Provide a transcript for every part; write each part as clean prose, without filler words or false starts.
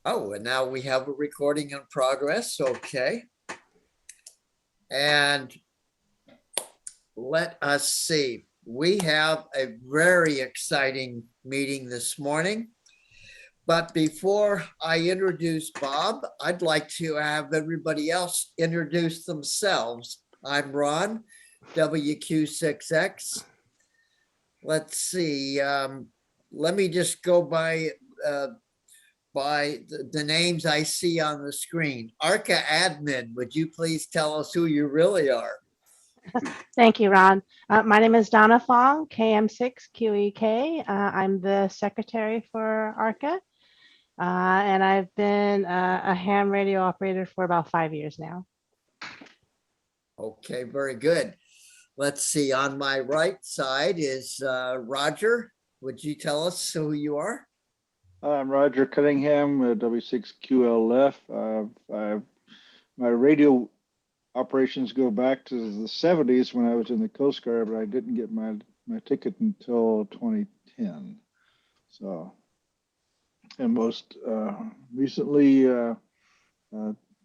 Oh, and now we have a recording in progress. Okay. And let us see. We have a very exciting meeting this morning. But before I introduce Bob, I'd like to have everybody else introduce themselves. I'm Ron, WQ6X. Let's see. Let me just go by the names I see on the screen. ARCA admin, would you please tell us who you really are? Thank you, Ron. My name is Donna Fong, KM6QEK. I'm the secretary for ARCA, and I've been a ham radio operator for about 5 years now. Okay, very good. Let's see, on my right side is Roger. Would you tell us who you are? I'm Roger Cunningham, W6QLF. My radio operations go back to the 70s when I was in the Coast Guard, but I didn't get my ticket until 2010. So, and most recently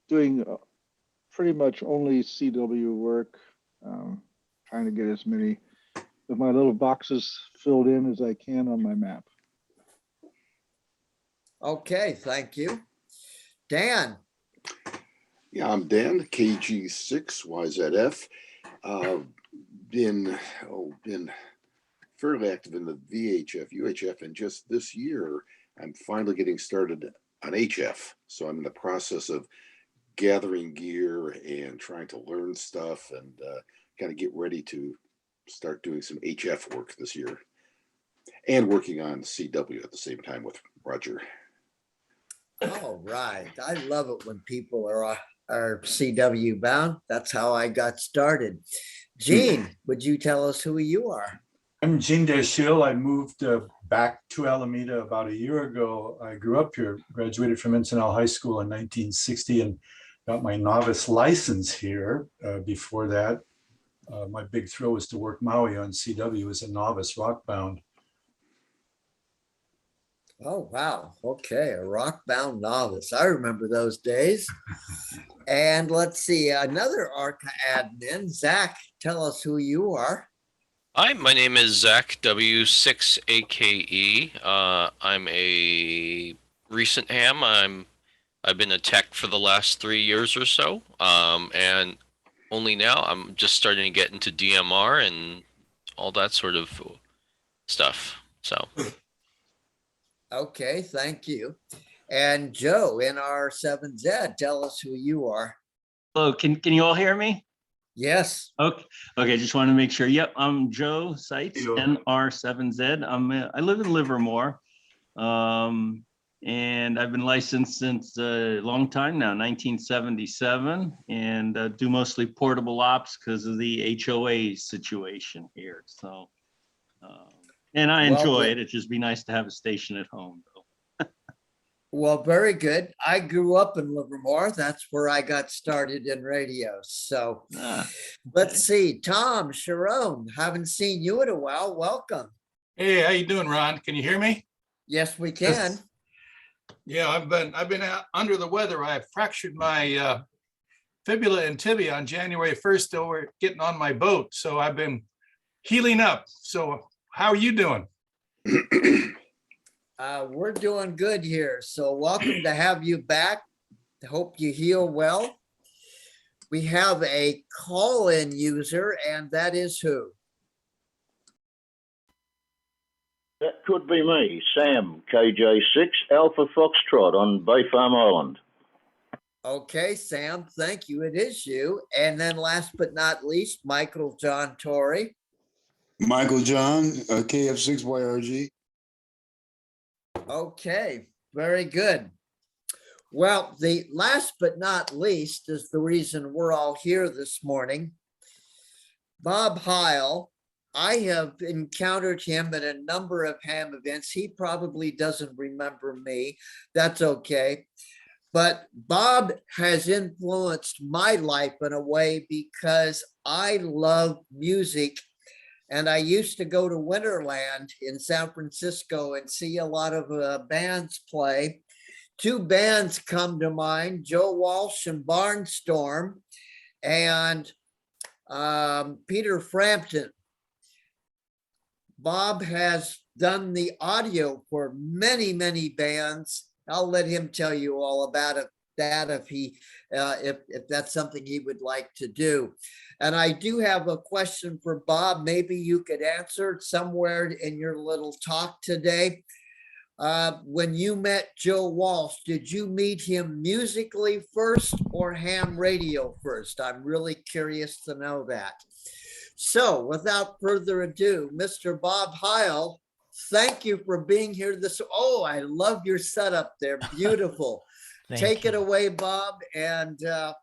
doing pretty much only CW work, trying to get as many of my little boxes filled in as I can on my map. Okay, thank you. Dan. Yeah, I'm Dan, KG6YZF. Been fairly active in the VHF, UHF, and just this year, I'm finally getting started on HF. So I'm in the process of gathering gear and trying to learn stuff and kind of get ready to start doing some HF work this year and working on CW at the same time with Roger. All right. I love it when people are CW bound. That's how I got started. Gene, would you tell us who you are? I'm Gene Deschille. I moved back to Alameda about a year ago. I grew up here, graduated from Encinal High School in 1960 and got my novice license here. Before that, my big thrill was to work Maui on CW as a novice rockbound. Oh, wow. Okay. A rockbound novice. I remember those days. And let's see, another ARCA admin, Zach, tell us who you are. Hi, my name is Zach, W6AKE. I'm a recent ham. I've been a tech for the last 3 years or so. And only now I'm just starting to get into DMR and all that sort of stuff. So. Okay, thank you. And Joe, in R7Z, tell us who you are. Hello, can you all hear me? Yes. Okay, just want to make sure. Yep, I'm Joe Seitz, NR7Z. I live in Livermore, and I've been licensed since a long time now, 1977, and do mostly portable ops because of the HOA situation here. So. And I enjoy it. It'd just be nice to have a station at home, though. Well, very good. I grew up in Livermore. That's where I got started in radio. So let's see. Tom, Sharon, haven't seen you in a while. Welcome. Hey, how you doing, Ron? Can you hear me? Yes, we can. Yeah, I've been out under the weather. I fractured my fibula and tibia on January 1st over getting on my boat. So I've been healing up. So how are you doing? We're doing good here. So welcome to have you back. Hope you heal well. We have a call-in user, and that is who? That could be me, Sam, KJ6 Alpha Foxtrot on Bay Farm Island. Okay, Sam, thank you. It is you. And then last but not least, Michael John Torrey. Michael John, KF6YRG. Okay, very good. Well, the last but not least is the reason we're all here this morning. Bob Heil, I have encountered him at a number of ham events. He probably doesn't remember me. That's okay. But Bob has influenced my life in a way because I love music And I used to go to Winterland in San Francisco and see a lot of bands play. Two bands come to mind, Joe Walsh and Barnstorm, and Peter Frampton. Bob has done the audio for many, many bands. I'll let him tell you all about it, that if that's something he would like to do. And I do have a question for Bob. Maybe you could answer it somewhere in your little talk today. When you met Joe Walsh, did you meet him musically first or ham radio first? I'm really curious to know that. So without further ado, Mr. Bob Heil, thank you for being here this. Oh, I love your setup there. Beautiful. Take it away, Bob. And do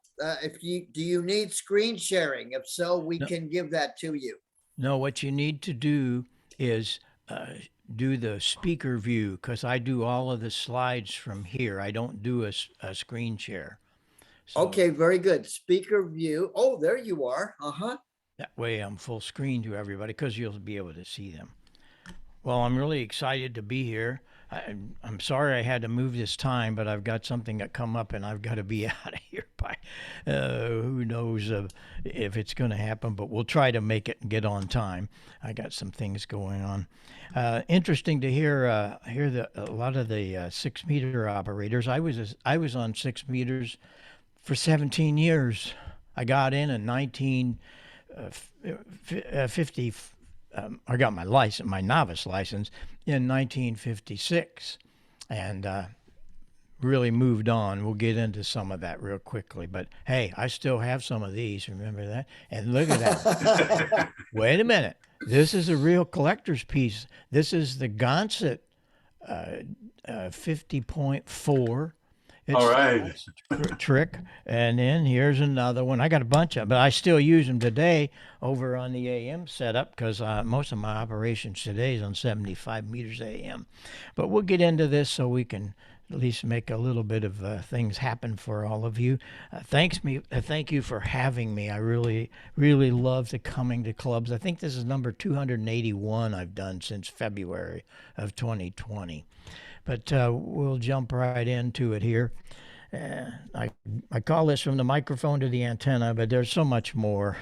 you need screen sharing? If so, we can give that to you. No, what you need to do is do the speaker view, because I do all of the slides from here. I don't do a screen share. So okay, very good. Speaker view. Oh, there you are. that way I'm full screen to everybody, because you'll be able to see them. Well, I'm really excited to be here. I'm sorry I had to move this time, but I've got something that come up and I've got to be out of here by who knows if it's going to happen, but we'll try to make it and get on time. I got some things going on. Interesting to hear a lot of the 6-meter operators. I was on 6 meters for 17 years. I got in 1950. I got my license, my novice license, in 1956, and really moved on. We'll get into some of that real quickly. But hey, I still have some of these. Remember that? And look at that. Wait a minute. This is a real collector's piece. This is the Gonset 50.4. It's All right. trick. And then here's another one. I got a bunch of them, but I still use them today over on the AM setup, because most of my operations today is on 75 meters AM. But we'll get into this so we can at least make a little bit of things happen for all of you. Thank you for having me. I really, really love the coming to clubs. I think this is number 281 I've done since February of 2020. But we'll jump right into it here. I call this from the microphone to the antenna, but there's so much more.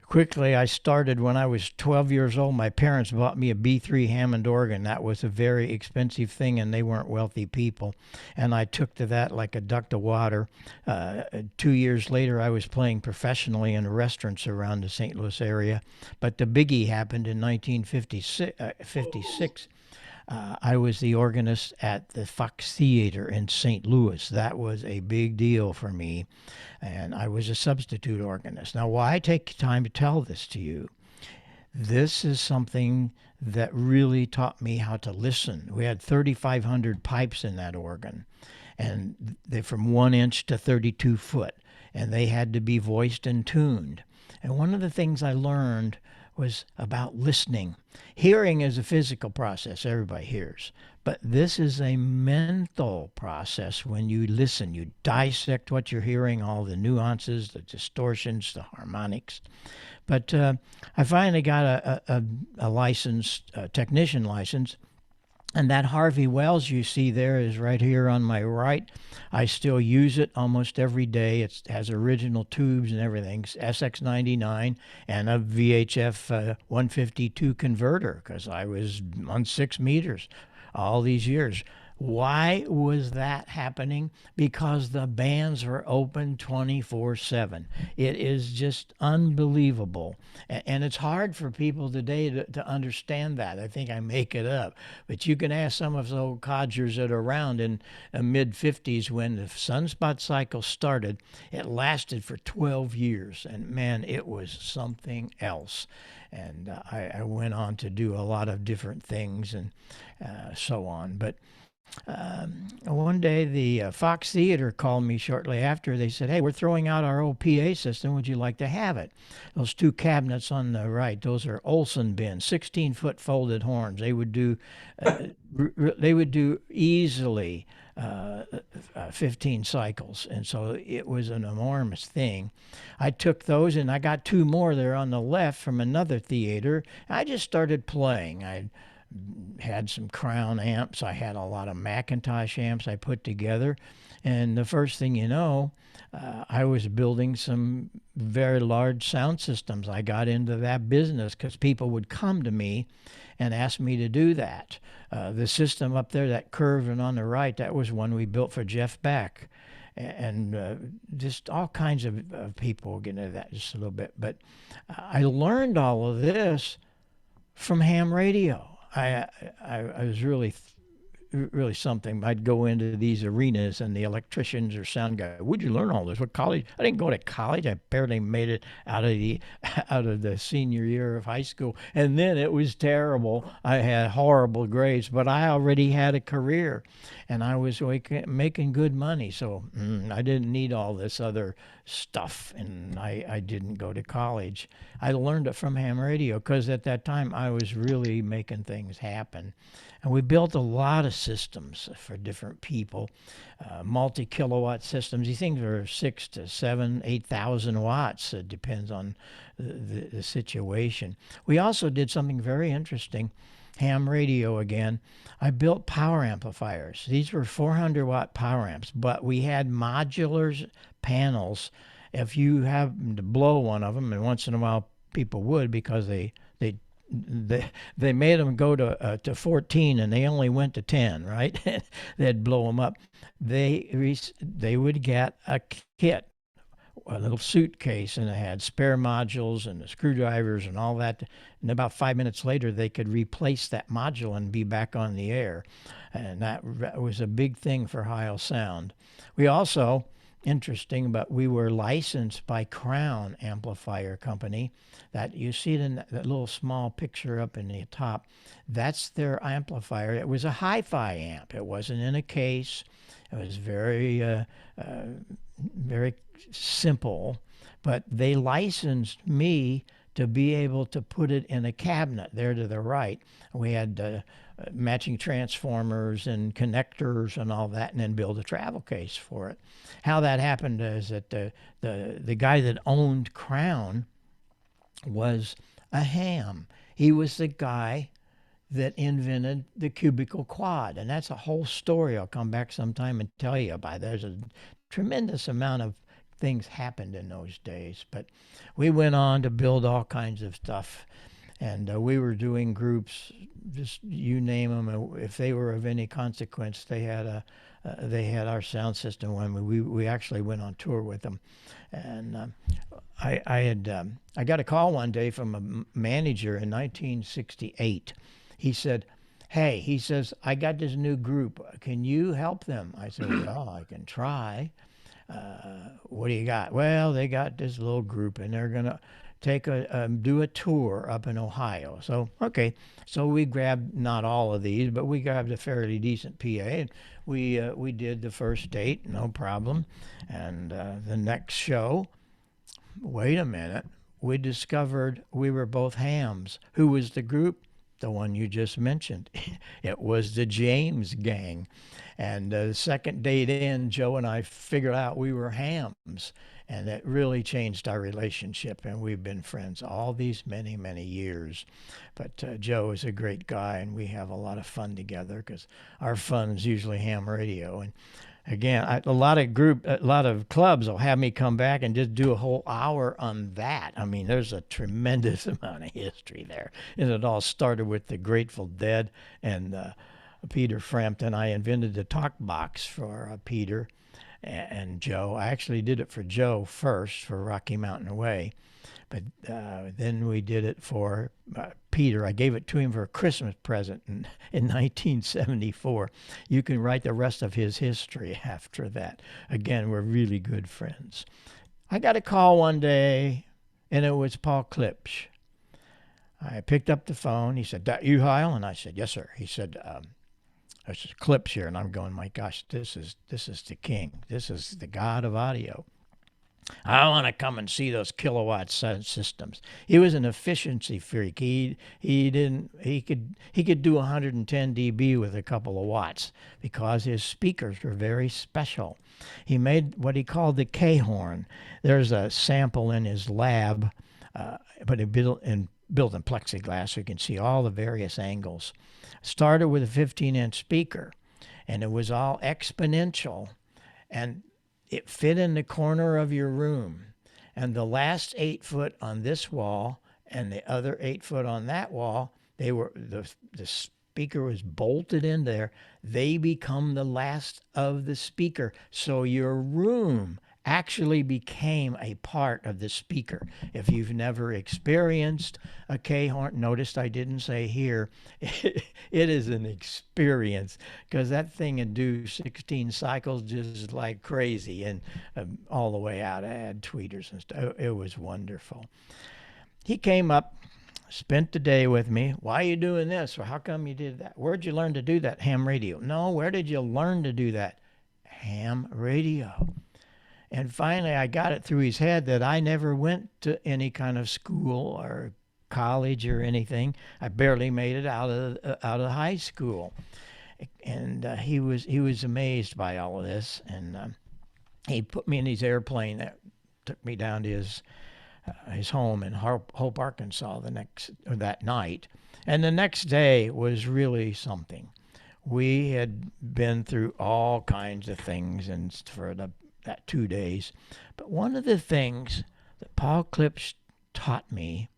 Quickly, I started when I was 12 years old. My parents bought me a B3 Hammond organ. That was a very expensive thing, and they weren't wealthy people. And I took to that like a duck to water. 2 years later, I was playing professionally in restaurants around the St. Louis area. But the biggie happened in 1956. I was the organist at the Fox Theater in St. Louis. That was a big deal for me, and I was a substitute organist. Now, why I take time to tell this to you, this is something that really taught me how to listen. We had 3,500 pipes in that organ, and they're from 1 inch to 32 foot, and they had to be voiced and tuned. And one of the things I learned was about listening. Hearing is a physical process. Everybody hears. But this is a mental process. When you listen, you dissect what you're hearing, all the nuances, the distortions, the harmonics. But I finally got a license, a technician license. And that Harvey Wells you see there is right here on my right. I still use it almost every day. It has original tubes and everything, SX99, and a VHF 152 converter, because I was on 6 meters all these years. Why was that happening? Because the bands are open 24/7. It is just unbelievable. And it's hard for people today to understand that. I think I make it up. But you can ask some of those old codgers that are around in the mid-50s when the sunspot cycle started. It lasted for 12 years. And man, it was something else. And I went on to do a lot of different things and so on. But One day, the Fox Theater called me shortly after. They said, "Hey, we're throwing out our old PA system. Would you like to have it?" Those two cabinets on the right, those are Olson bins, 16-foot folded horns. They would do easily 15 cycles, and so it was an enormous thing. I took those, and I got two more there on the left from another theater. I just started playing. I had some Crown amps. I had a lot of Macintosh amps I put together. And the first thing you know, I was building some very large sound systems. I got into that business because people would come to me and ask me to do that. The system up there, that curved and on the right, that was one we built for Jeff Beck. And just all kinds of people. We'll get into that just a little bit. But I learned all of this from ham radio. I was really something. I'd go into these arenas and the electricians or sound guy, "Would you learn all this? What college?" I didn't go to college. I barely made it out of the out of the senior year of high school, and then it was terrible. I had horrible grades, but I already had a career, and I was making good money. So I didn't need all this other stuff, and I didn't go to college. I learned it from ham radio because at that time I was really making things happen. And we built a lot of systems for different people, multi-kilowatt systems. These things are 6 to 7, 8,000 watts. It depends on the situation. We also did something very interesting, ham radio again. I built power amplifiers. These were 400-watt power amps, but we had modular panels. If you happened to blow one of them, and once in a while people would because they made them go to 14 and they only went to 10, right? They'd blow them up. They would get a kit, a little suitcase, and it had spare modules and the screwdrivers and all that. And about 5 minutes later, they could replace that module and be back on the air. And that was a big thing for Heil Sound. We also, interesting, but we were licensed by Crown Amplifier Company. That you see it in that little small picture up in the top. That's their amplifier. It was a hi-fi amp. It wasn't in a case. It was very simple, but they licensed me to be able to put it in a cabinet there to the right. We had matching transformers and connectors and all that, and then build a travel case for it. How that happened is that the guy that owned Crown was a ham. He was the guy that invented the cubicle quad, and that's a whole story I'll come back sometime and tell you about. There's a tremendous amount of things happened in those days, but we went on to build all kinds of stuff. And we were doing groups, just you name them. If they were of any consequence, they had our sound system when we actually went on tour with them. And I got a call one day from a manager in 1968. He said, "Hey," he says, "I got this new group. Can you help them?" I said, "Well, I can try. What do you got?" "Well, they got this little group, and they're gonna do a tour up in Ohio." So, okay. So we grabbed not all of these, but we grabbed a fairly decent PA, and we did the first date, no problem. And the next show, wait a minute, we discovered we were both hams. Who was the group? The one you just mentioned. It was the James Gang. And the second date in, Joe and I figured out we were hams. And that really changed our relationship. And we've been friends all these many, many years. But Joe is a great guy, and we have a lot of fun together because our fun is usually ham radio. And again, a lot of clubs will have me come back and just do a whole hour on that. I mean, there's a tremendous amount of history there. And it all started with the Grateful Dead and Peter Frampton. I invented the talk box for Peter and Joe. I actually did it for Joe first for Rocky Mountain Way, but then we did it for Peter. I gave it to him for a Christmas present in 1974. You can write the rest of his history after that. Again, we're really good friends. I got a call one day, and it was Paul Klipsch. I picked up the phone. He said, "That you, Heil?" And I said, "Yes, sir." He said, there's clips here, and I'm going, my gosh, this is the king. This is the god of audio. I want to come and see those kilowatt systems. He was an efficiency freak. He could do 110 dB with a couple of watts because his speakers were very special. He made what he called the K horn. There's a sample in his lab, but it built in plexiglass, so you can see all the various angles. Started with a 15-inch speaker, and it was all exponential, and it fit in the corner of your room. And the last 8 foot on this wall and the other 8 foot on that wall, they were the speaker was bolted in there. They become the last of the speaker. So your room actually became a part of the speaker. If you've never experienced a K-horn, notice I didn't say here, it is an experience, because that thing would do 16 cycles just like crazy, and all the way out. I had tweeters and stuff. It was wonderful. He came up, spent the day with me. Why are you doing this? Or how come you did that? Where'd you learn to do that? Ham radio. No, where did you learn to do that? Ham radio. And finally, I got it through his head that I never went to any kind of school or college or anything. I barely made it out of high school, and he was amazed by all of this. And he put me in his airplane that took me down to his home in Hope, Arkansas that night. And the next day was really something. We had been through all kinds of things and for that 2 days. But one of the things that Paul Klipsch taught me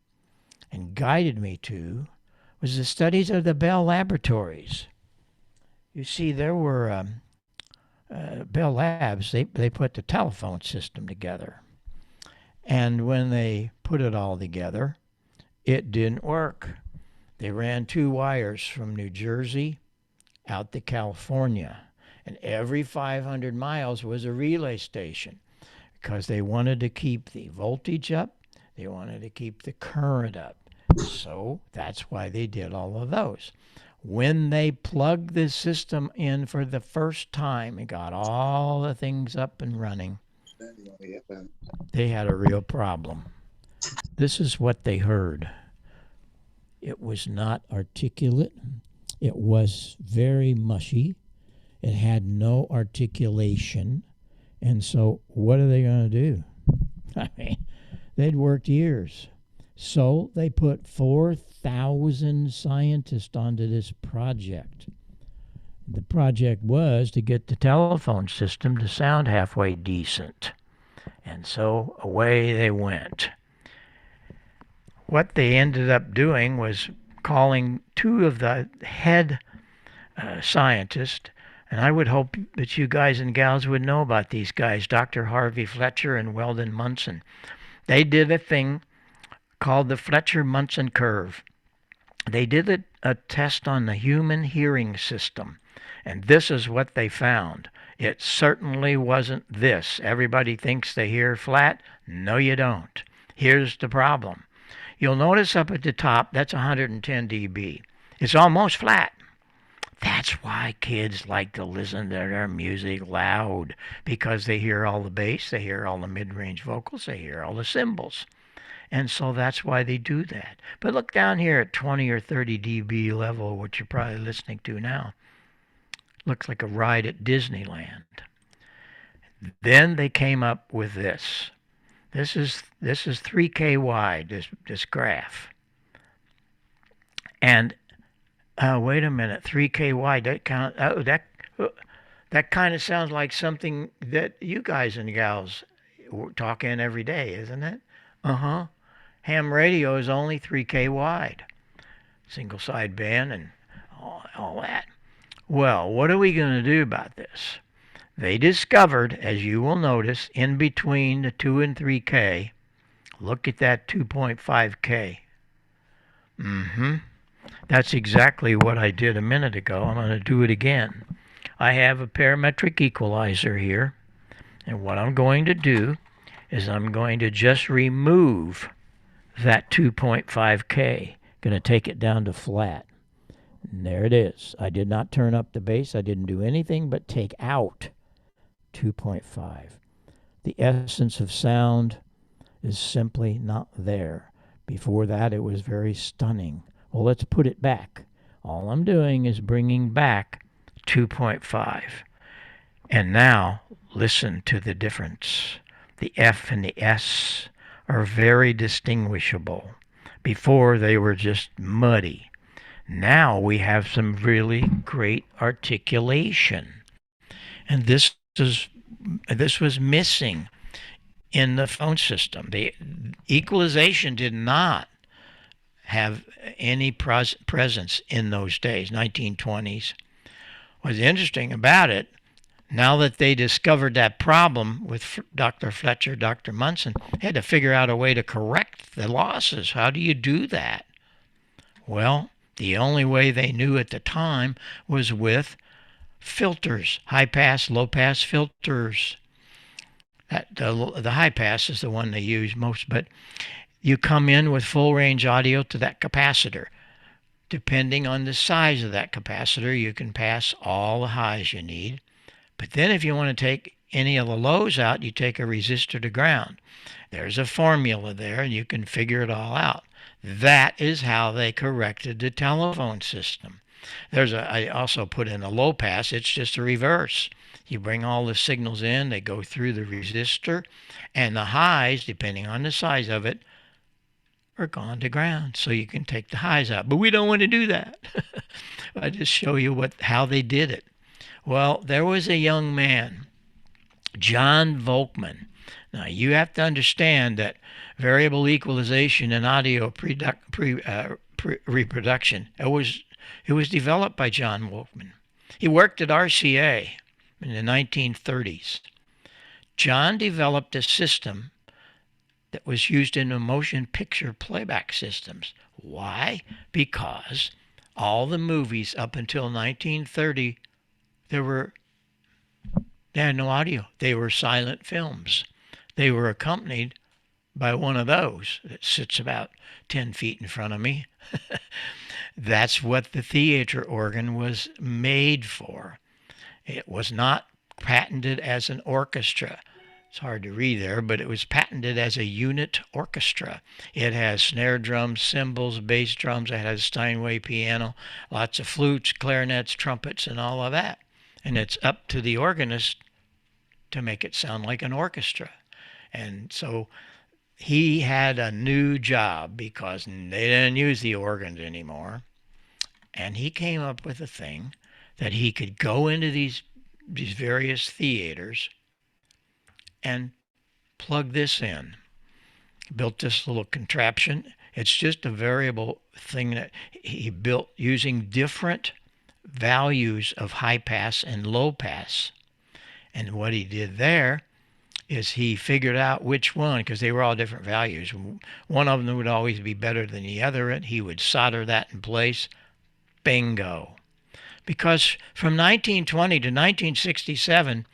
and guided me to was the studies of the Bell Laboratories. You see, there were Bell Labs, they put the telephone system together. And when they put it all together, it didn't work. They ran 2 wires from New Jersey out to California. And every 500 miles was a relay station, because they wanted to keep the voltage up. They wanted to keep the current up. So that's why they did all of those. When they plugged the system in for the first time and got all the things up and running, they had a real problem. This is what they heard. It was not articulate. It was very mushy. It had no articulation. And so what are they going to do? I mean, they'd worked years. So they put 4,000 scientists onto this project. The project was to get the telephone system to sound halfway decent. And so away they went. What they ended up doing was calling 2 of the head scientists. And I would hope that you guys and gals would know about these guys, Dr. Harvey Fletcher and Weldon Munson. They did a thing called the Fletcher-Munson curve. They did a test on the human hearing system, and this is what they found. It certainly wasn't this. Everybody thinks they hear flat. No, you don't. Here's the problem. You'll notice up at the top, that's 110 dB. It's almost flat. That's why kids like to listen to their music loud, because they hear all the bass, they hear all the mid-range vocals, they hear all the cymbals. And so that's why they do that. But look down here at 20 or 30 dB level, which you're probably listening to now. Looks like a ride at Disneyland. Then they came up with this. This is 3K wide, this graph. And wait a minute, 3K wide. That kind of sounds like something that you guys and gals talk in every day, isn't it? Uh-huh. Ham radio is only 3K wide, single sideband and all that. Well, what are we going to do about this? They discovered, as you will notice, in between the 2 and 3K, look at that 2.5K. That's exactly what I did a minute ago. I'm going to do it again. I have a parametric equalizer here, and what I'm going to do is I'm going to just remove that 2.5K. Going to take it down to flat. And there it is. I did not turn up the bass. I didn't do anything but take out 2.5. The essence of sound is simply not there. Before that, it was very stunning. Well, let's put it back. All I'm doing is bringing back 2.5. And now, listen to the difference. The F and the S are very distinguishable. Before, they were just muddy. Now we have some really great articulation. And this was missing in the phone system. The equalization did not have any presence in those days, 1920s. What's interesting about it, now that they discovered that problem with Dr. Fletcher, Dr. Munson, they had to figure out a way to correct the losses. How do you do that? Well, the only way they knew at the time was with filters, high-pass, low-pass filters. The high-pass is the one they use most, but you come in with full-range audio to that capacitor. Depending on the size of that capacitor, you can pass all the highs you need. But then if you want to take any of the lows out, you take a resistor to ground. There's a formula there, and you can figure it all out. That is how they corrected the telephone system. I also put in a low pass. It's just a reverse. You bring all the signals in, they go through the resistor, and the highs, depending on the size of it, are gone to ground. So you can take the highs out. But we don't want to do that. I just show you how they did it. Well, there was a young man, John Volkmann. Now, you have to understand that variable equalization in audio reproduction, it was developed by John Volkmann. He worked at RCA in the 1930s. John developed a system that was used in the motion picture playback systems. Why? Because all the movies up until 1930, they had no audio. They were silent films. They were accompanied by one of those that sits about 10 feet in front of me. That's what the theater organ was made for. It was not patented as an orchestra. It's hard to read there, but it was patented as a unit orchestra. It has snare drums, cymbals, bass drums. It has Steinway piano, lots of flutes, clarinets, trumpets, and all of that. And it's up to the organist to make it sound like an orchestra. And so he had a new job because they didn't use the organs anymore. And he came up with a thing that he could go into these various theaters and plug this in. He built this little contraption. It's just a variable thing that he built using different values of high pass and low pass. And what he did there is he figured out which one, because they were all different values. One of them would always be better than the other, and he would solder that in place. Bingo. Because from 1920 to 1967,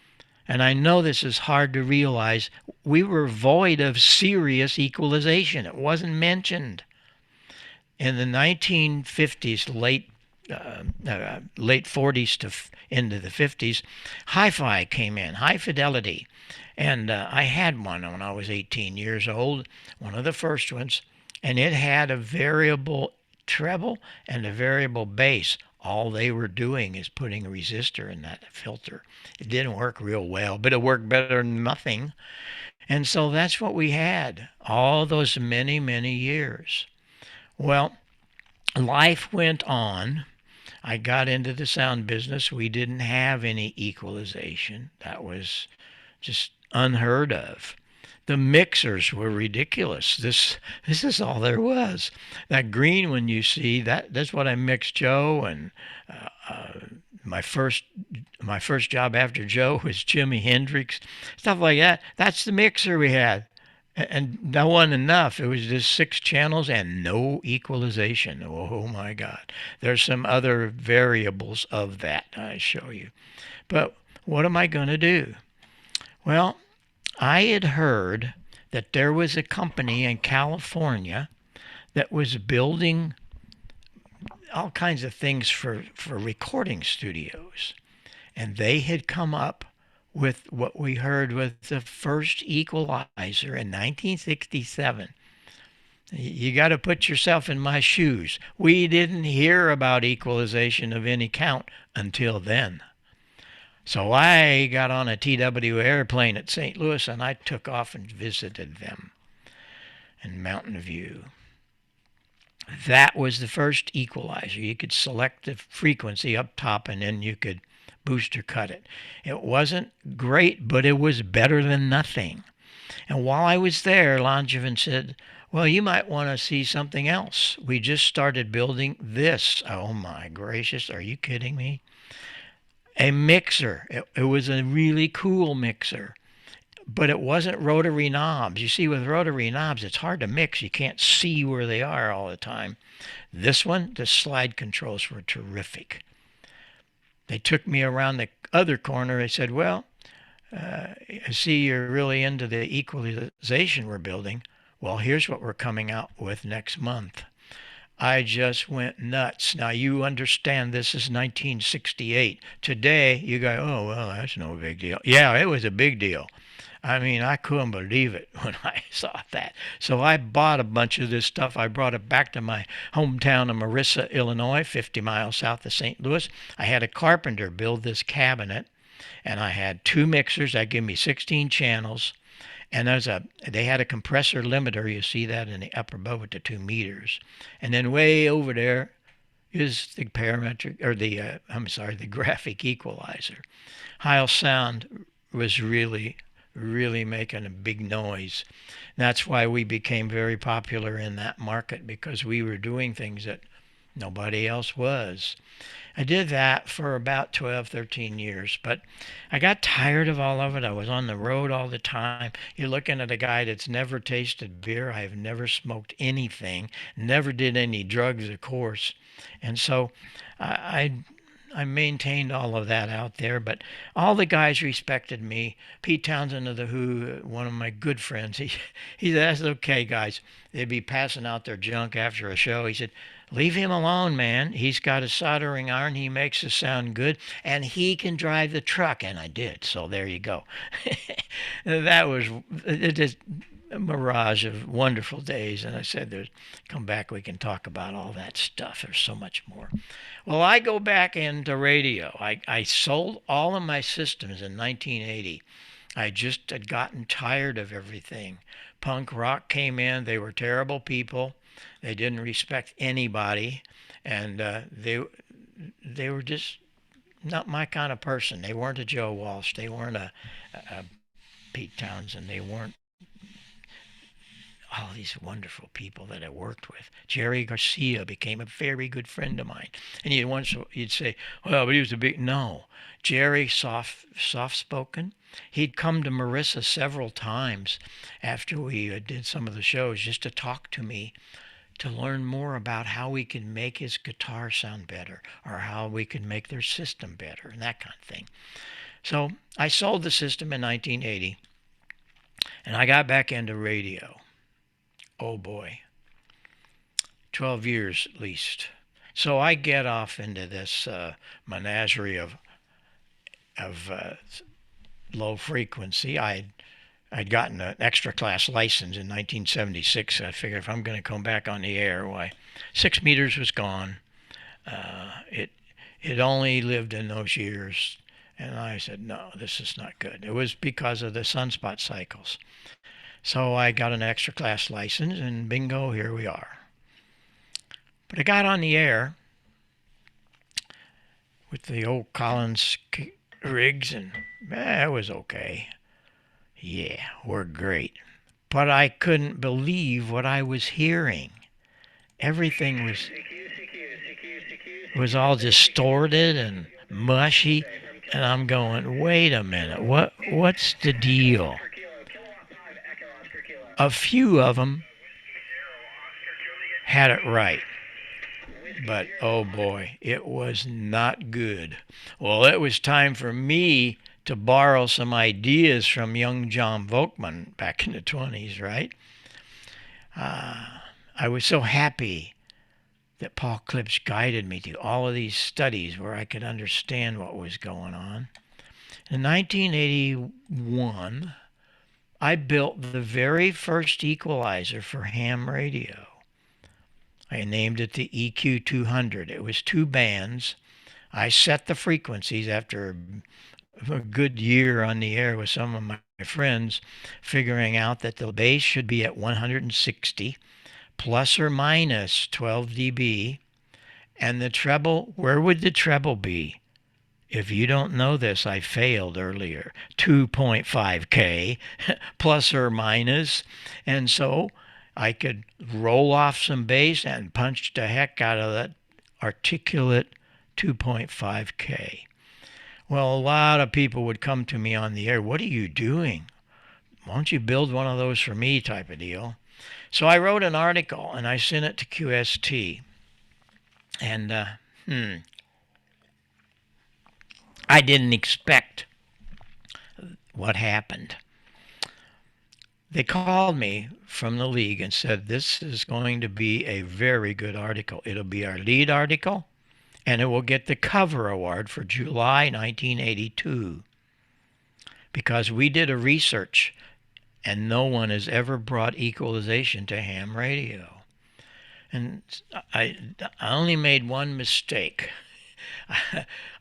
and I know this is hard to realize, we were void of serious equalization. It wasn't mentioned. In the 1950s, late 40s to into the 50s, hi-fi came in, high fidelity. And I had one when I was 18 years old, one of the first ones, and it had a variable treble and a variable bass. All they were doing is putting a resistor in that filter. It didn't work real well, but it worked better than nothing. And so that's what we had all those many, many years. Well, life went on. I got into the sound business. We didn't have any equalization. That was just unheard of. The mixers were ridiculous. This is all there was. That green one you see, that's what I mixed Joe, and my first job after Joe was Jimi Hendrix, stuff like that. That's the mixer we had. And that wasn't enough. It was just 6 channels and no equalization. Oh my God. There's some other variables of that I show you. But what am I going to do? Well, I had heard that there was a company in California that was building all kinds of things for recording studios. And they had come up with what we heard was the first equalizer in 1967. You got to put yourself in my shoes. We didn't hear about equalization of any count until then. So I got on a TW airplane at St. Louis and I took off and visited them in Mountain View. That was the first equalizer. You could select the frequency up top and then you could boost or cut it. It wasn't great, but it was better than nothing. And while I was there, Langevin said, well, you might want to see something else. We just started building this. Oh my gracious, are you kidding me? A mixer. It was a really cool mixer. But it wasn't rotary knobs. You see, with rotary knobs, it's hard to mix. You can't see where they are all the time. This one, the slide controls were terrific. They took me around the other corner. They said, well, I see you're really into the equalization we're building. Well, here's what we're coming out with next month. I just went nuts. Now, you understand this is 1968. Today, you go, oh, well, that's no big deal. Yeah, it was a big deal. I mean, I couldn't believe it when I saw that. So I bought a bunch of this stuff. I brought it back to my hometown of Marissa, Illinois, 50 miles south of St. Louis. I had a carpenter build this cabinet, and I had 2 mixers. That gave me 16 channels. And they had a compressor limiter. You see that in the upper bow with the 2 meters. And then way over there is the parametric, or the graphic equalizer. Heil sound was really making a big noise. That's why we became very popular in that market, because we were doing things that nobody else was. I did that for about 12, 13 years, but I got tired of all of it. I was on the road all the time. You're looking at a guy that's never tasted beer. I've never smoked anything, never did any drugs, of course. And so I maintained all of that out there, but all the guys respected me. Pete Townsend of The Who, one of my good friends, he said, that's okay, guys. They'd be passing out their junk after a show. He said, leave him alone, man. He's got a soldering iron. He makes us sound good, and he can drive the truck. And I did, so there you go. That was just a mirage of wonderful days. And I said, come back, we can talk about all that stuff. There's so much more. Well, I go back into radio. I sold all of my systems in 1980. I just had gotten tired of everything. Punk rock came in. They were terrible people. They didn't respect anybody. And they were just not my kind of person. They weren't a Joe Walsh. They weren't a Pete Townsend. They weren't all these wonderful people that I worked with. Jerry Garcia became a very good friend of mine. And you'd say, well, but he was a big... No. Jerry, soft-spoken. He'd come to Marissa several times after we did some of the shows just to talk to me, to learn more about how we could make his guitar sound better, or how we could make their system better, and that kind of thing. So I sold the system in 1980, and I got back into radio. Oh boy, 12 years at least. So I get off into this menagerie of low frequency. I'd gotten an extra class license in 1976. I figured if I'm going to come back on the air, why, 6 meters was gone. It only lived in those years. And I said, no, this is not good. It was because of the sunspot cycles. So I got an extra class license, and bingo, here we are. But I got on the air with the old Collins rigs, and it was okay. Yeah, we're great. But I couldn't believe what I was hearing. Everything was all distorted and mushy, and I'm going, wait a minute, what's the deal? A few of them had it right, but oh boy, it was not good. Well, it was time for me to borrow some ideas from young John Volkman back in the 20s, right? I was so happy that Paul Klipsch guided me to all of these studies where I could understand what was going on. In 1981, I built the very first equalizer for ham radio. I named it the EQ200. It was 2 bands. I set the frequencies after a good year on the air with some of my friends, figuring out that the bass should be at 160 plus or minus 12 dB. And the treble, where would the treble be? If you don't know this, I failed earlier. 2.5K plus or minus. And so I could roll off some bass and punch the heck out of that articulate 2.5K. Well, a lot of people would come to me on the air. What are you doing? Why don't you build one of those for me, type of deal. So I wrote an article and I sent it to QST. And I didn't expect what happened. They called me from the league and said, this is going to be a very good article. It'll be our lead article, and it will get the cover award for July 1982. Because we did a research, and no one has ever brought equalization to ham radio. And I only made one mistake.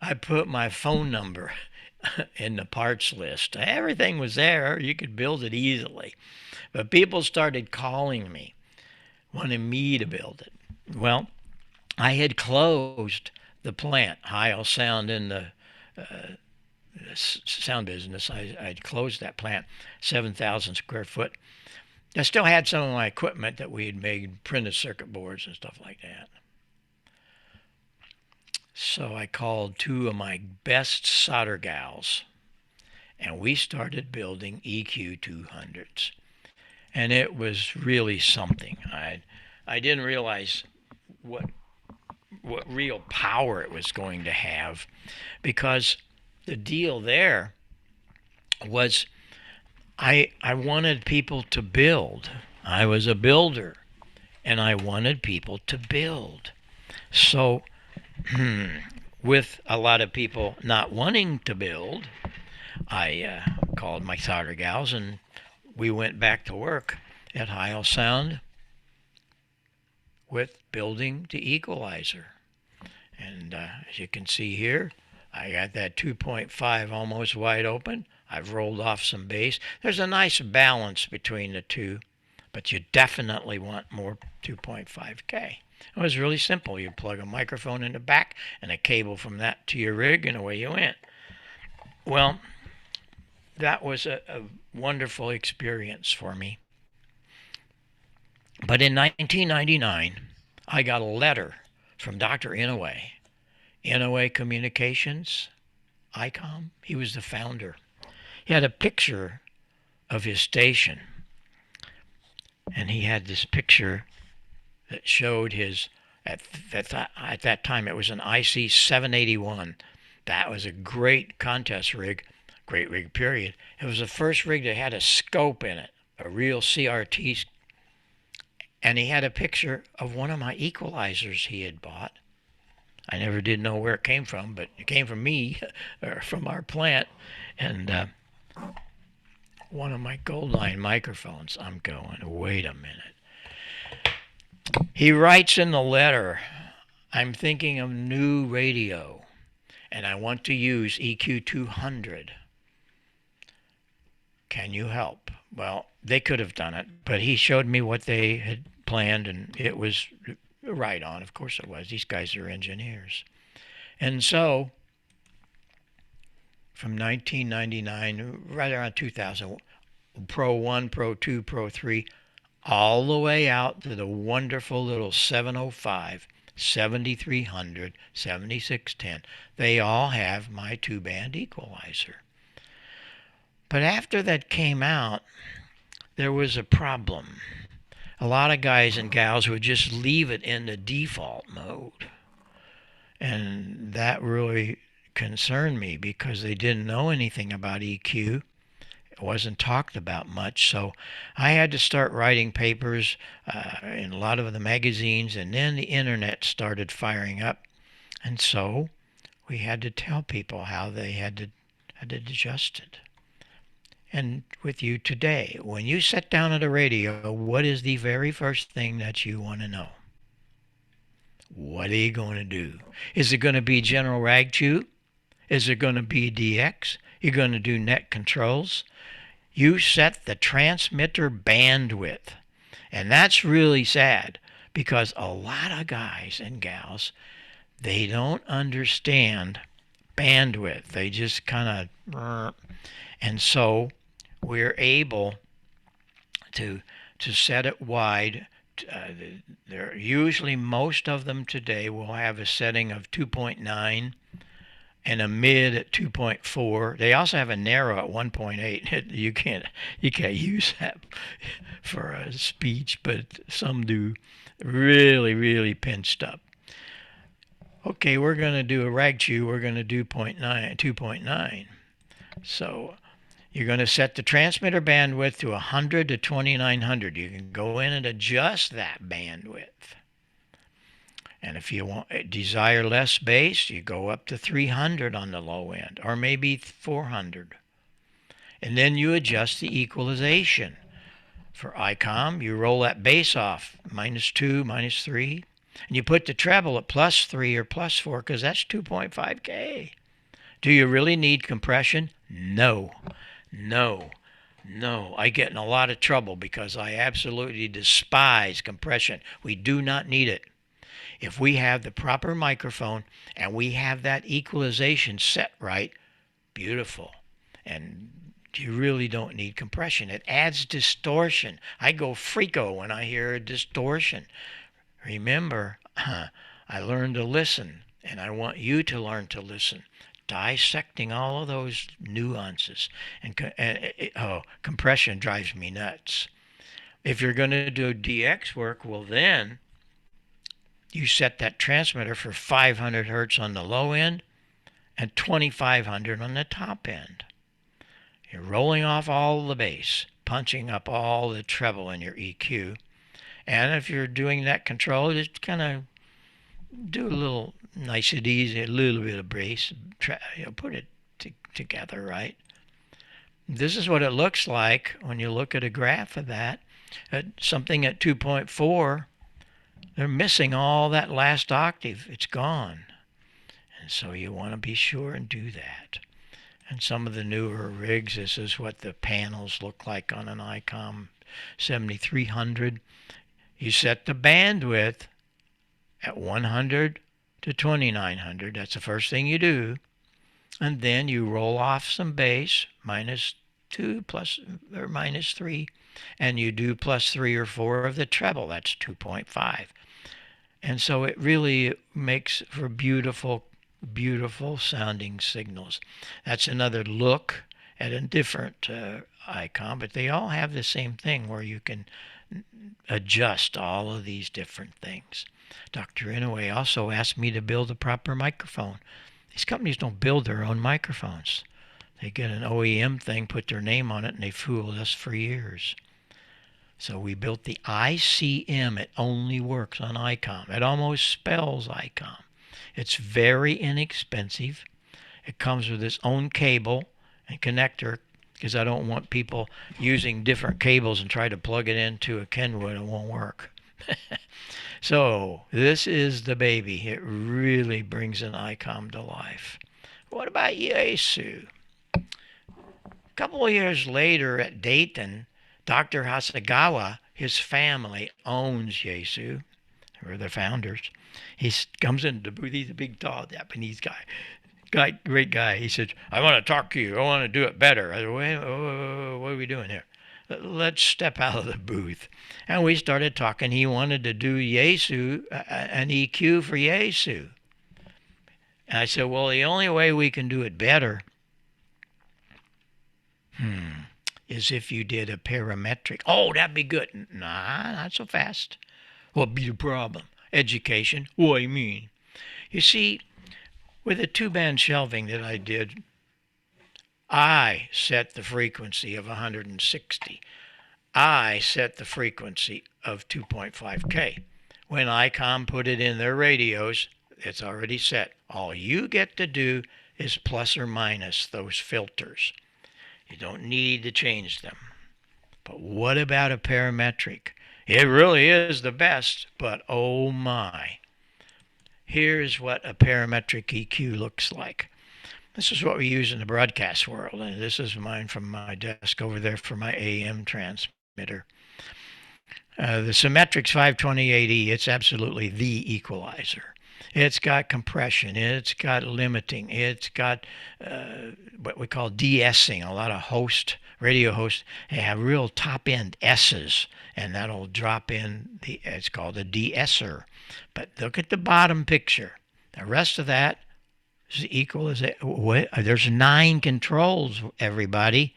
I put my phone number in the parts list. Everything was there. You could build it easily. But people started calling me, wanting me to build it. Well, I had closed the plant, Heil Sound, in the sound business. I'd closed that plant, 7,000 square foot. I still had some of my equipment that we had made, printed circuit boards and stuff like that. So I called 2 of my best solder gals, and we started building EQ200s. And it was really something. I didn't realize what real power it was going to have, because the deal there was I wanted people to build. I was a builder, and I wanted people to build. So with a lot of people not wanting to build, I called my solder gals, and we went back to work at Heil Sound with building the equalizer. And as you can see here, I got that 2.5 almost wide open. I've rolled off some bass. There's a nice balance between the two, but you definitely want more 2.5K. It was really simple. You plug a microphone in the back and a cable from that to your rig, and away you went. Well, that was a wonderful experience for me. But in 1999, I got a letter from Dr. Inouye Communications, ICOM. He was the founder. He had a picture of his station, and he had this picture that showed his, at that time it was an IC 781. That was a great contest rig, great rig period. It was the first rig that had a scope in it, a real CRT. And he had a picture of one of my equalizers he had bought. I never did know where it came from, but it came from me, or from our plant. And one of my Goldline microphones. I'm going, wait a minute. He writes in the letter, I'm thinking of new radio, and I want to use EQ200. Can you help? Well, they could have done it, but he showed me what they had planned, and it was right on. Of course it was. These guys are engineers. And so, from 1999, right around 2000, Pro 1, Pro 2, Pro 3, all the way out to the wonderful little 705, 7300, 7610. They all have my 2-band equalizer. But after that came out, there was a problem. A lot of guys and gals would just leave it in the default mode. And that really concerned me, because they didn't know anything about EQ. It wasn't talked about much, so I had to start writing papers in a lot of the magazines, and then the internet started firing up, and so we had to tell people how they had to adjust it. And with you today, when you sit down at a radio, what is the very first thing that you want to know? What are you going to do? Is it going to be General Ragchew? Is it going to be DX? You're going to do net controls? You set the transmitter bandwidth. And that's really sad because a lot of guys and gals, they don't understand bandwidth. They just kind of, and so we're able to set it wide. They're usually, most of them today will have a setting of 2.9 and a mid at 2.4. They also have a narrow at 1.8. You can't use that for a speech, but some do. Really pinched up. Okay, we're going to do a Ragchew. We're going to do 2.9. So you're going to set the transmitter bandwidth to 100 to 2900. You can go in and adjust that bandwidth. And if you desire less bass, you go up to 300 on the low end, or maybe 400. And then you adjust the equalization. For ICOM, you roll that bass off, -2, -3, and you put the treble at +3 or +4, because that's 2.5K. Do you really need compression? No. I get in a lot of trouble because I absolutely despise compression. We do not need it. If we have the proper microphone and we have that equalization set right, beautiful. And you really don't need compression. It adds distortion. I go freako when I hear a distortion. Remember, I learned to listen, and I want you to learn to listen, dissecting all of those nuances. And compression drives me nuts. If you're going to do DX work, well then you set that transmitter for 500 hertz on the low end and 2500 on the top end. You're rolling off all the bass, punching up all the treble in your EQ. And if you're doing that control, just kind of do a little niceties, a little bit of bass, put it together, right? This is what it looks like when you look at a graph of that. Something at 2.4, they're missing all that last octave. It's gone. And so you want to be sure and do that. And some of the newer rigs, this is what the panels look like on an ICOM 7300. You set the bandwidth at 100 to 2900. That's the first thing you do. And then you roll off some bass, -2 plus or -3, and you do +3 or 4 of the treble. That's 2.5. And so it really makes for beautiful sounding signals. That's another look at a different ICOM, but they all have the same thing where you can adjust all of these different things. Dr. Inouye also asked me to build a proper microphone. These companies don't build their own microphones. They get an OEM thing, put their name on it, and they fooled us for years. So we built the ICM. It only works on ICOM. It almost spells ICOM. It's very inexpensive. It comes with its own cable and connector, because I don't want people using different cables and try to plug it into a Kenwood. It won't work. So this is the baby. It really brings an ICOM to life. What about Yaesu? A couple of years later at Dayton, Dr. Hasegawa, his family owns Yaesu. We're the founders. He comes into the booth. He's a big, tall Japanese guy. Great guy. He says, I want to talk to you. I want to do it better. I said, wait, what are we doing here? Let's step out of the booth. And we started talking. He wanted to do Yaesu, an EQ for Yaesu. And I said, well, the only way we can do it better is if you did a parametric. Oh, that'd be good. Nah, not so fast. What'd be the problem? Education. What do you mean? You see, with the 2-band shelving that I did, I set the frequency of 160. I set the frequency of 2.5K. When ICOM put it in their radios, it's already set. All you get to do is plus or minus those filters. You don't need to change them. But what about a parametric? It really is the best, but oh my. Here's what a parametric EQ looks like. This is what we use in the broadcast world, and this is mine from my desk over there for my AM transmitter. The Symmetrix 528E, it's absolutely the equalizer. It's got compression, it's got limiting, it's got what we call de-essing. A lot of radio hosts have real top-end S's, and that'll drop in, it's called a de-esser. But look at the bottom picture. The rest of that is equal as there's 9 controls, everybody,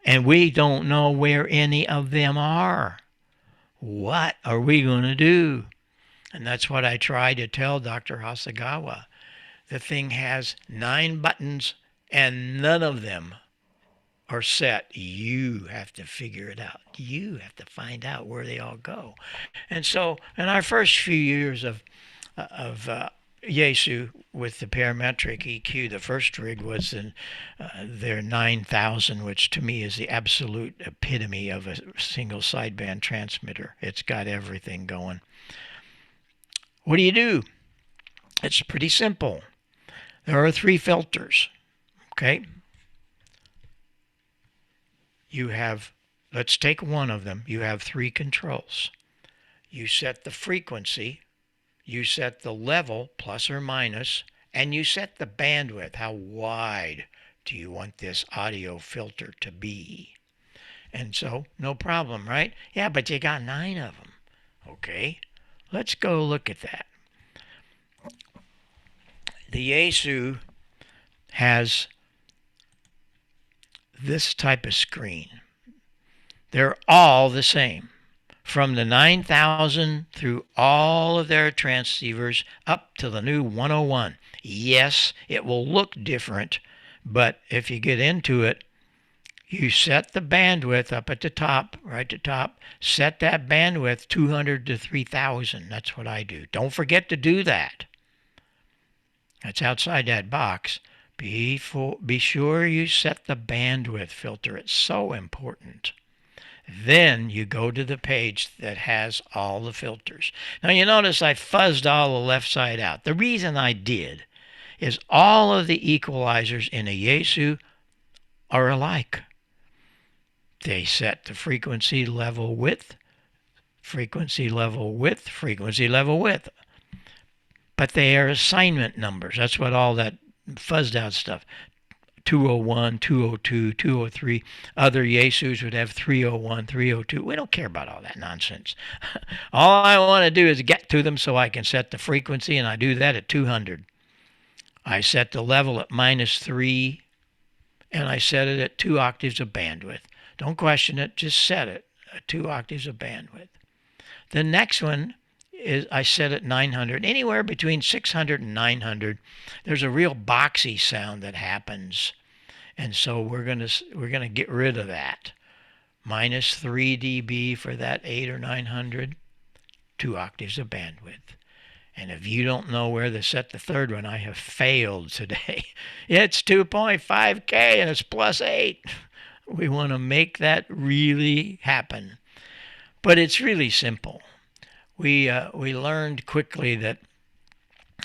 and we don't know where any of them are. What are we going to do? And that's what I try to tell Dr. Hasagawa. The thing has 9 buttons and none of them are set. You have to figure it out. You have to find out where they all go. And so in our first few years of Yaesu with the parametric EQ, the first rig was in their 9000, which to me is the absolute epitome of a single sideband transmitter. It's got everything going. What do? It's pretty simple. There are 3 filters, okay? You have, let's take one of them. You have 3 controls. You set the frequency, you set the level, plus or minus, and you set the bandwidth. How wide do you want this audio filter to be? And so, no problem, right? Yeah, but you got 9 of them. Okay, let's go look at that. The Yaesu has this type of screen. They're all the same. From the 9000 through all of their transceivers up to the new 101. Yes, it will look different, but if you get into it, you set the bandwidth up at the top, right at the top, set that bandwidth 200 to 3000. That's what I do. Don't forget to do that. That's outside that box. Be sure you set the bandwidth filter. It's so important. Then you go to the page that has all the filters. Now you notice I fuzzed all the left side out. The reason I did is all of the equalizers in a Yaesu are alike. They set the frequency level width, frequency level width, frequency level width. But they are assignment numbers. That's what all that fuzzed out stuff. 201, 202, 203. Other Yaesus would have 301, 302. We don't care about all that nonsense. All I want to do is get to them so I can set the frequency, and I do that at 200. I set the level at -3, and I set it at 2 octaves of bandwidth. Don't question it, just set it at 2 octaves of bandwidth. The next one is I set at 900, anywhere between 600 and 900. There's a real boxy sound that happens, and so we're gonna get rid of that. -3 dB for that 800 or 900, 2 octaves of bandwidth. And if you don't know where to set the third one, I have failed today. It's 2.5K and it's +8. We want to make that really happen, but it's really simple. We learned quickly that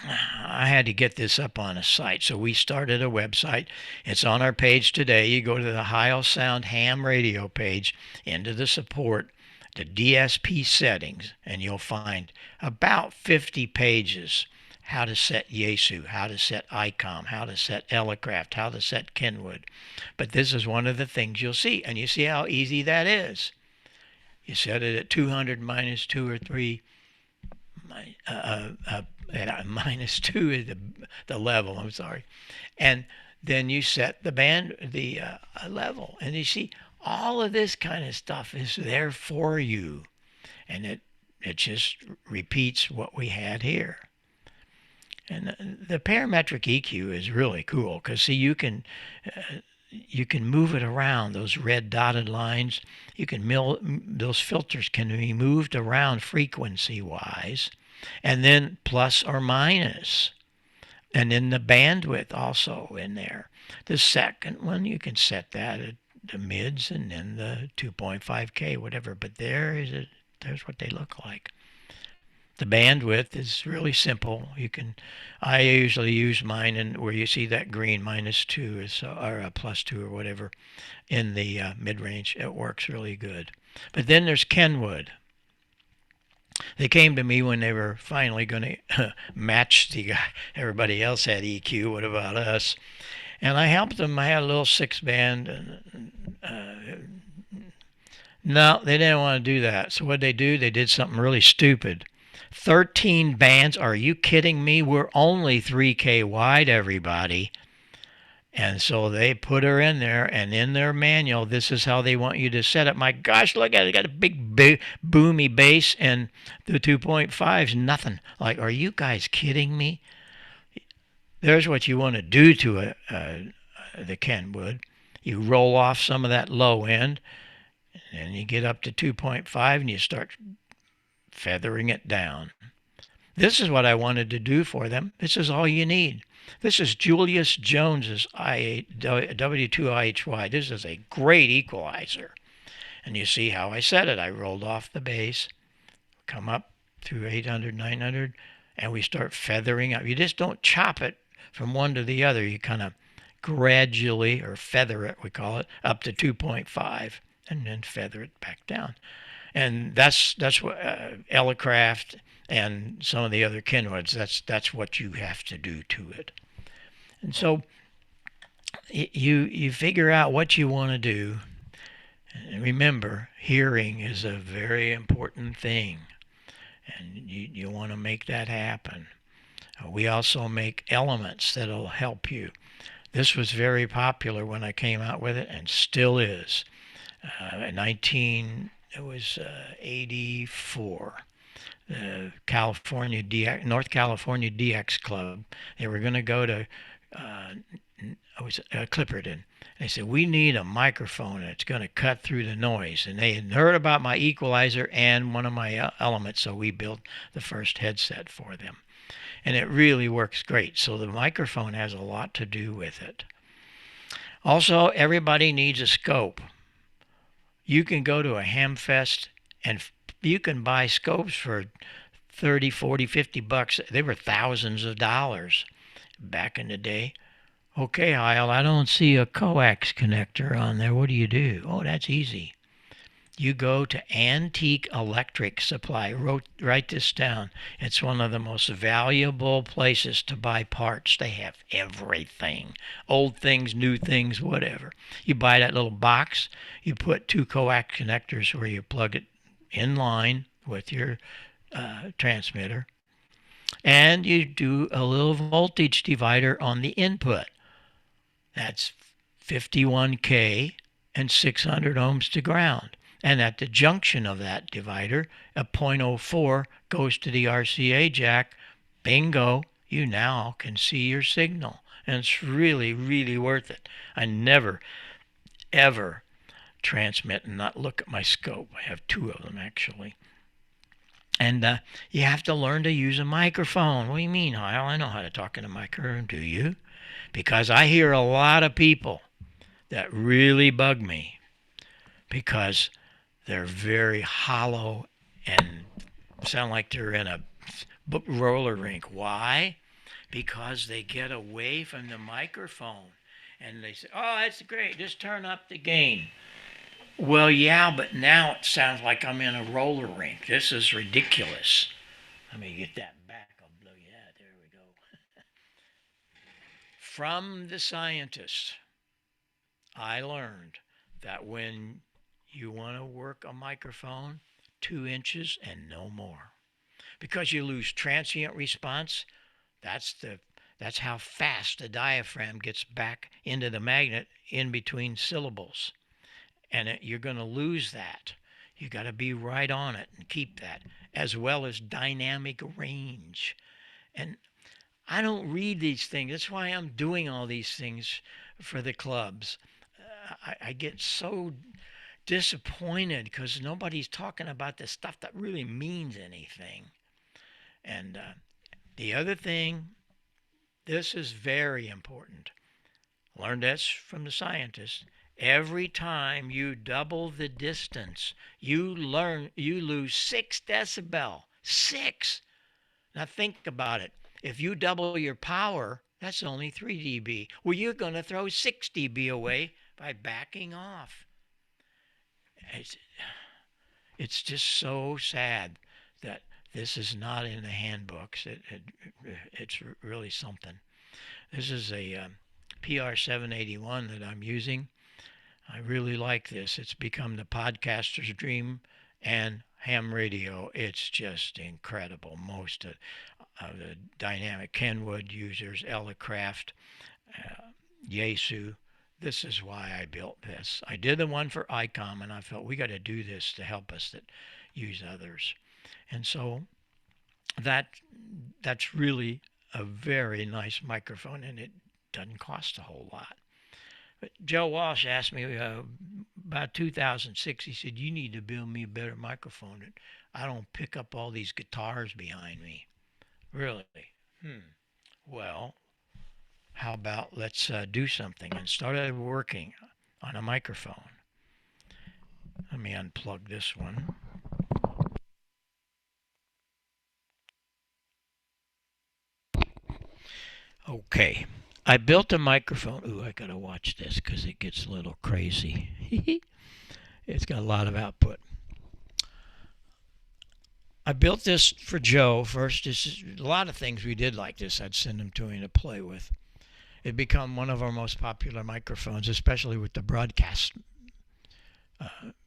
I had to get this up on a site, so we started a website. It's on our page today. You go to the Heil Sound Ham Radio page, into the support, the DSP settings, and you'll find about 50 pages. How to set Yaesu, how to set ICOM, how to set Elecraft, how to set Kenwood. But this is one of the things you'll see, and you see how easy that is. You set it at 200 -2 or 3. -2 is the level, I'm sorry. And then you set the level. And you see, all of this kind of stuff is there for you. And it just repeats what we had here. And the parametric EQ is really cool because, see, you can you can move it around, those red dotted lines. You can those filters can be moved around frequency wise, and then plus or minus. And then the bandwidth also in there. The second one, you can set that at the mids and then the 2.5K, whatever. But there's what they look like. The bandwidth is really simple. I usually use mine, and where you see that green -2 is, or a +2 or whatever in the mid-range. It works really good. But then there's Kenwood. They came to me when they were finally going to match the guy. Everybody else had EQ. What about us? And I helped them. I had a little 6-band. No, they didn't want to do that. So what they do? They did something really stupid. 13 bands. Are you kidding me? We're only 3K wide, everybody. And so they put her in there, and in their manual, this is how they want you to set it. My gosh, look at it. It got a big boomy bass, and the 2.5's nothing. Like, are you guys kidding me? There's what you want to do to the Kenwood. You roll off some of that low end, and you get up to 2.5, and you start feathering it down. This is what I wanted to do for them. This is all you need. This is Julius Jones's W2IHY. This is a great equalizer. And you see how I set it. I rolled off the bass, come up through 800, 900, and we start feathering up. You just don't chop it from one to the other. You kind of gradually, or feather it, we call it, up to 2.5, and then feather it back down. And that's what Elecraft and some of the other Kenwoods, that's what you have to do to it. And so you figure out what you want to do. And remember, hearing is a very important thing, and you want to make that happen. We also make elements that'll help you. This was very popular when I came out with it, and still is. In 1984. The North California DX Club. They were going to go to Clipperton. They said, we need a microphone that's going to cut through the noise. And they had heard about my equalizer and one of my elements, so we built the first headset for them. And it really works great. So the microphone has a lot to do with it. Also, everybody needs a scope. You can go to a Hamfest and you can buy scopes for 30, 40, 50 bucks. They were thousands of dollars back in the day. Okay, Heil, I don't see a coax connector on there. What do you do? Oh, that's easy. You go to Antique Electric Supply. Write this down. It's one of the most valuable places to buy parts. They have everything. Old things, new things, whatever. You buy that little box. You put 2 coax connectors where you plug it in line with your transmitter. And you do a little voltage divider on the input. That's 51K and 600 ohms to ground. And at the junction of that divider, a 0.04 goes to the RCA jack. Bingo, you now can see your signal. And it's really, really worth it. I never, ever transmit and not look at my scope. I have 2 of them, actually. And you have to learn to use a microphone. What do you mean, Heil? I know how to talk in a microphone. Do you? Because I hear a lot of people that really bug me because they're very hollow and sound like they're in a roller rink. Why? Because they get away from the microphone and they say, oh, that's great, just turn up the gain. Well, yeah, but now it sounds like I'm in a roller rink. This is ridiculous. Let me get that back. I'll blow you out. There we go. From the scientists, I learned that when you want to work a microphone, 2 inches and no more. Because you lose transient response, that's how fast the diaphragm gets back into the magnet in between syllables. And you're going to lose that. You got to be right on it and keep that, as well as dynamic range. And I don't read these things. That's why I'm doing all these things for the clubs. I get so disappointed because nobody's talking about the stuff that really means anything. And the other thing, this is very important. Learned this from the scientists. Every time you double the distance, you lose 6 decibel. 6. Now think about it. If you double your power, that's only 3 dB. Well, you're going to throw 6 dB away by backing off. It's just so sad that this is not in the handbooks. It's really something. This is a PR 781 that I'm using. I really like this. It's become the podcaster's dream and ham radio. It's just incredible. Most of the dynamic Kenwood users, Elecraft, Yaesu. This is why I built this. I did the one for ICOM, and I felt we got to do this to help us that use others. And so that's really a very nice microphone, and it doesn't cost a whole lot. But Joe Walsh asked me about 2006. He said, "You need to build me a better microphone that I don't pick up all these guitars behind me." Really? Well, how about let's do something, and started working on a microphone. Let me unplug this one. Okay, I built a microphone. Ooh, I gotta watch this because it gets a little crazy. It's got a lot of output. I built this for Joe first. This is a lot of things we did like this. I'd send them to him to play with. It become one of our most popular microphones, especially with the broadcast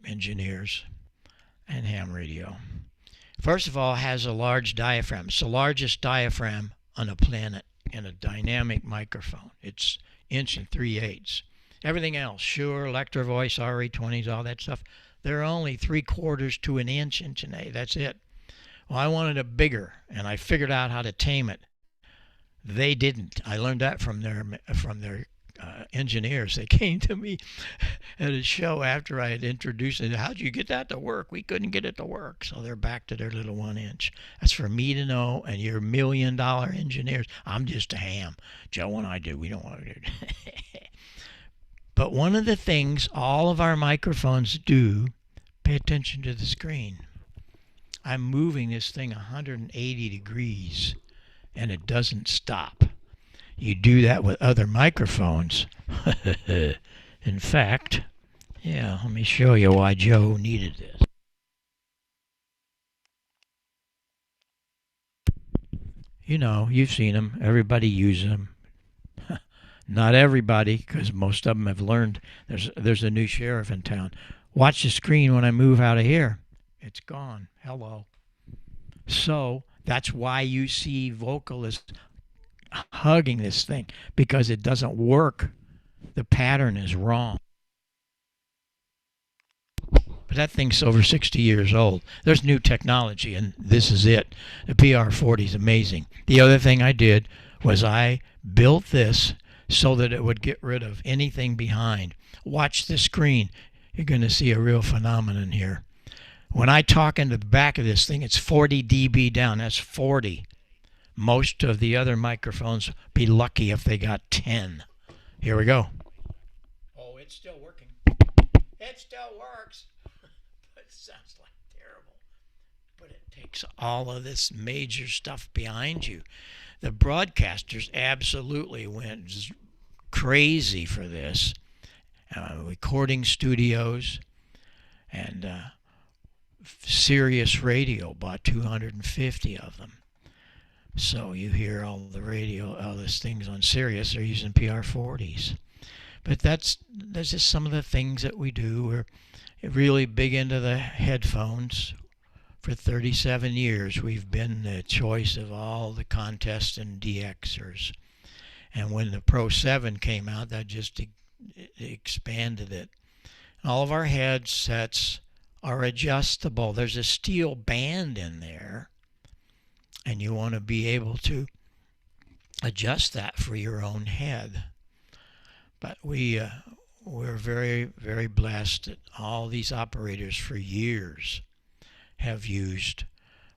engineers and ham radio. First of all, it has a large diaphragm. It's the largest diaphragm on the planet in a dynamic microphone. It's 1 3/8. Everything else, Shure, Electro Voice, RE20s, all that stuff, they're only 3/4 to an inch, 1 1/8. That's it. Well, I wanted it bigger, and I figured out how to tame it. They didn't. I learned that from their engineers. They came to me at a show after I had introduced it. How'd you get that to work? We couldn't get it to work. So they're back to their little 1 inch. That's for me to know, and you're $1 million engineers. I'm just a ham. Joe and I do. We don't want to do it. But one of the things all of our microphones do, pay attention to the screen. I'm moving this thing 180 degrees, and it doesn't stop. You do that with other microphones. In fact, yeah, let me show you why Joe needed this. You know, you've seen them. Everybody uses them. Not everybody, because most of them have learned. There's a new sheriff in town. Watch the screen when I move out of here. It's gone. Hello. So that's why you see vocalists hugging this thing, because it doesn't work. The pattern is wrong. But that thing's over 60 years old. There's new technology, and this is it. The PR40 is amazing. The other thing I did was I built this so that it would get rid of anything behind. Watch the screen. You're going to see a real phenomenon here. When I talk into the back of this thing, it's 40 dB down. That's 40. Most of the other microphones be lucky if they got 10. Here we go. Oh, it's still working. It still works. But it sounds like terrible. But it takes all of this major stuff behind you. The broadcasters absolutely went crazy for this. Recording studios and Sirius Radio bought 250 of them. So you hear all the radio, all these things on Sirius, they're using PR40s. But that's just some of the things that we do. We're really big into the headphones. For 37 years, we've been the choice of all the contests and DXers. And when the Pro 7 came out, that just expanded it. All of our headsets are adjustable. There's a steel band in there, and you want to be able to adjust that for your own head. But we we're very, very blessed that all these operators for years have used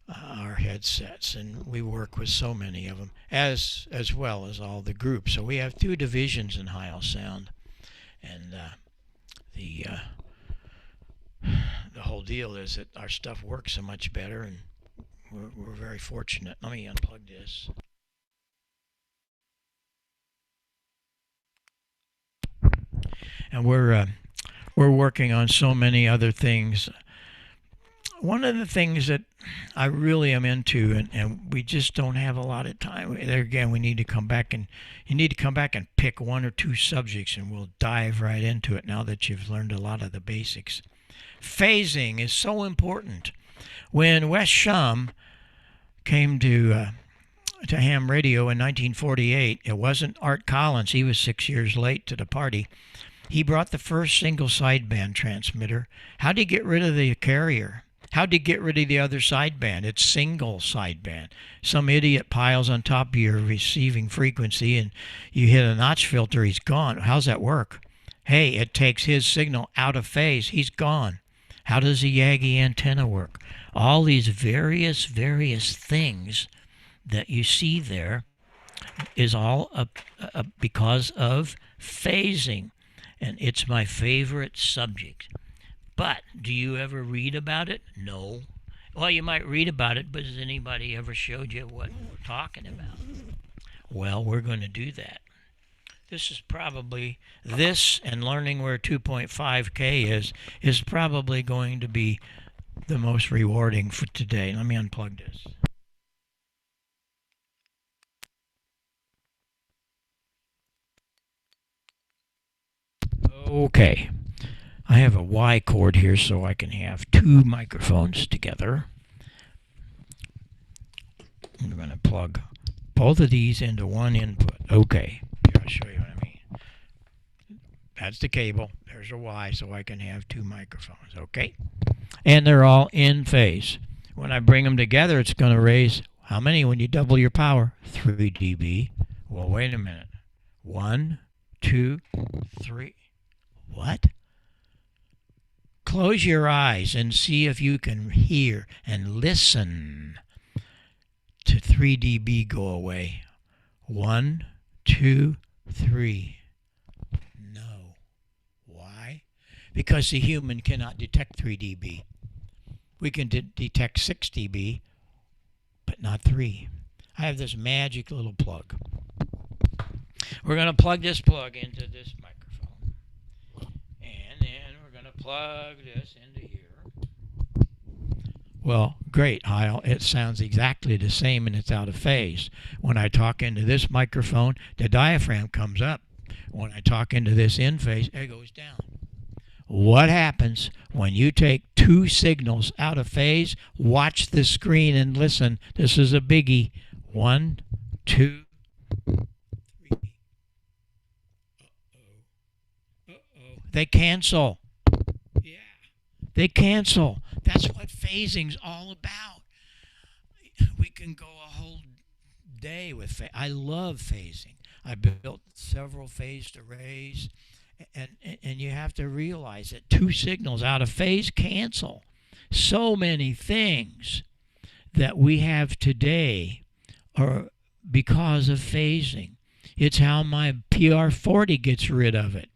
our headsets, and we work with so many of them, as well as all the groups. So we have 2 divisions in Heil Sound, and the the whole deal is that our stuff works so much better, and we're very fortunate. Let me unplug this. And we're working on so many other things. One of the things that I really am into, and we just don't have a lot of time. There again, we need to come back and you need to come back and pick 1 or 2 subjects, and we'll dive right into it now that you've learned a lot of the basics. Phasing is so important. When Wes Shum came to ham radio in 1948, it wasn't Art Collins. He was 6 years late to the party. He brought the first single sideband transmitter. How'd he get rid of the carrier? How'd he get rid of the other sideband? It's single sideband. Some idiot piles on top of your receiving frequency and you hit a notch filter, he's gone. How's that work? Hey, it takes his signal out of phase. He's gone. How does a Yagi antenna work? All these various things that you see there is all because of phasing. And it's my favorite subject. But do you ever read about it? No. Well, you might read about it, but has anybody ever showed you what we're talking about? Well, we're going to do that. This is probably, this and learning where 2.5K is probably going to be the most rewarding for today. Let me unplug this. Okay, I have a Y cord here so I can have 2 microphones together. I'm going to plug both of these into 1 input. Okay, here I'll show you what I mean. That's the cable. There's a Y so I can have 2 microphones. Okay, and they're all in phase. When I bring them together, it's going to raise how many when you double your power? 3 dB. Well, wait a minute. 1, 2, 3. What? Close your eyes and see if you can hear and listen to 3 dB go away. 1, 2, 3. No. Why? Because the human cannot detect 3 dB. We can detect 6 dB, but not 3. I have this magic little plug. We're going to plug this plug into this microphone. And then we're going to plug this into here. Well, great, Heil. It sounds exactly the same and it's out of phase. When I talk into this microphone, the diaphragm comes up. When I talk into this in phase, it goes down. What happens when you take 2 signals out of phase? Watch the screen and listen. This is a biggie. 1, 2, 3. They cancel. Yeah, they cancel. That's what phasing's all about. We can go a whole day with phasing. I love phasing. I built several phased arrays, and you have to realize that 2 signals out of phase cancel. So many things that we have today are because of phasing. It's how my PR40 gets rid of it.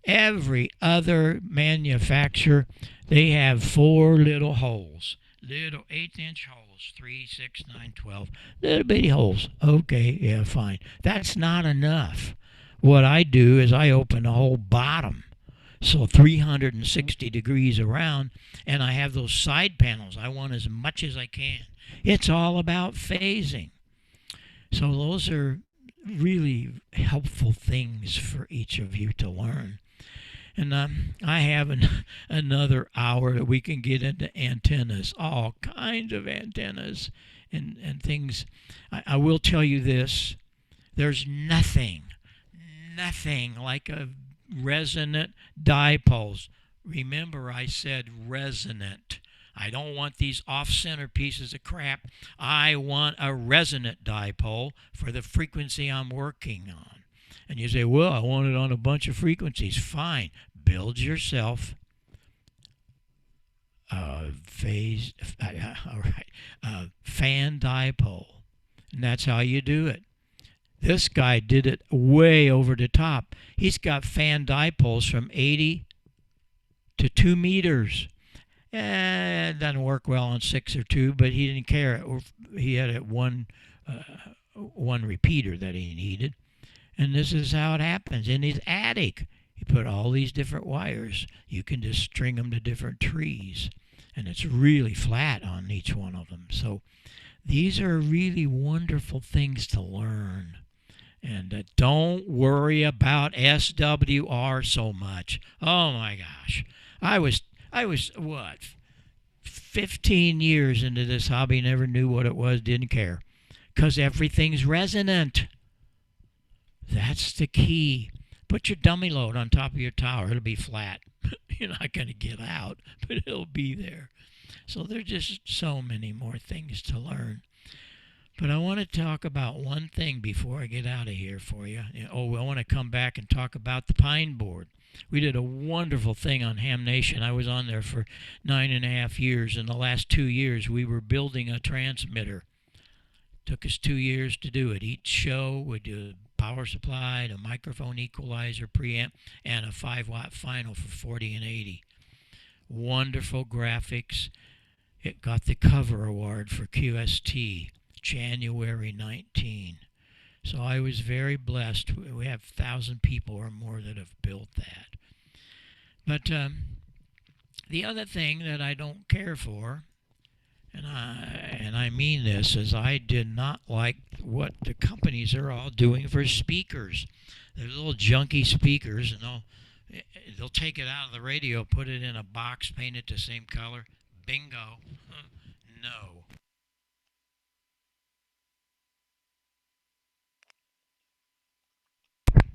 Every other manufacturer, they have 4 little holes, little 1/8-inch holes, 3, 6, 9, 12, little bitty holes. Okay, yeah, fine. That's not enough. What I do is I open the whole bottom, so 360 degrees around, and I have those side panels. I want as much as I can. It's all about phasing. So those are really helpful things for each of you to learn. And I have another hour that we can get into antennas, all kinds of antennas and things. I will tell you this, there's nothing like a resonant dipoles. Remember I said resonant. I don't want these off-center pieces of crap. I want a resonant dipole for the frequency I'm working on. And you say, well, I want it on a bunch of frequencies. Fine. Build yourself a fan dipole. And that's how you do it. This guy did it way over the top. He's got fan dipoles from 80 to 2 meters. It doesn't work well on 6 or 2, but he didn't care. He had one repeater that he needed. And this is how it happens in his attic. He put all these different wires. You can just string them to different trees. And it's really flat on each one of them. So these are really wonderful things to learn. And don't worry about SWR so much. Oh my gosh. I was what, 15 years into this hobby, never knew what it was, didn't care. Because everything's resonant. That's the key. Put your dummy load on top of your tower. It'll be flat. You're not going to get out, but it'll be there. So there's just so many more things to learn. But I want to talk about one thing before I get out of here for you. Oh, I want to come back and talk about the pine board. We did a wonderful thing on Ham Nation. I was on there for 9.5 years. In the last 2 years, we were building a transmitter. Took us 2 years to do it. Each show we do a power supply, a microphone equalizer, preamp, and a 5-watt final for 40 and 80. Wonderful graphics. It got the cover award for QST. January 19. So I was very blessed. We have 1,000 people or more that have built that. But the other thing that I don't care for, and I mean this, is I did not like what the companies are all doing for speakers. They're little junky speakers, and they'll take it out of the radio, put it in a box, paint it the same color. Bingo. No.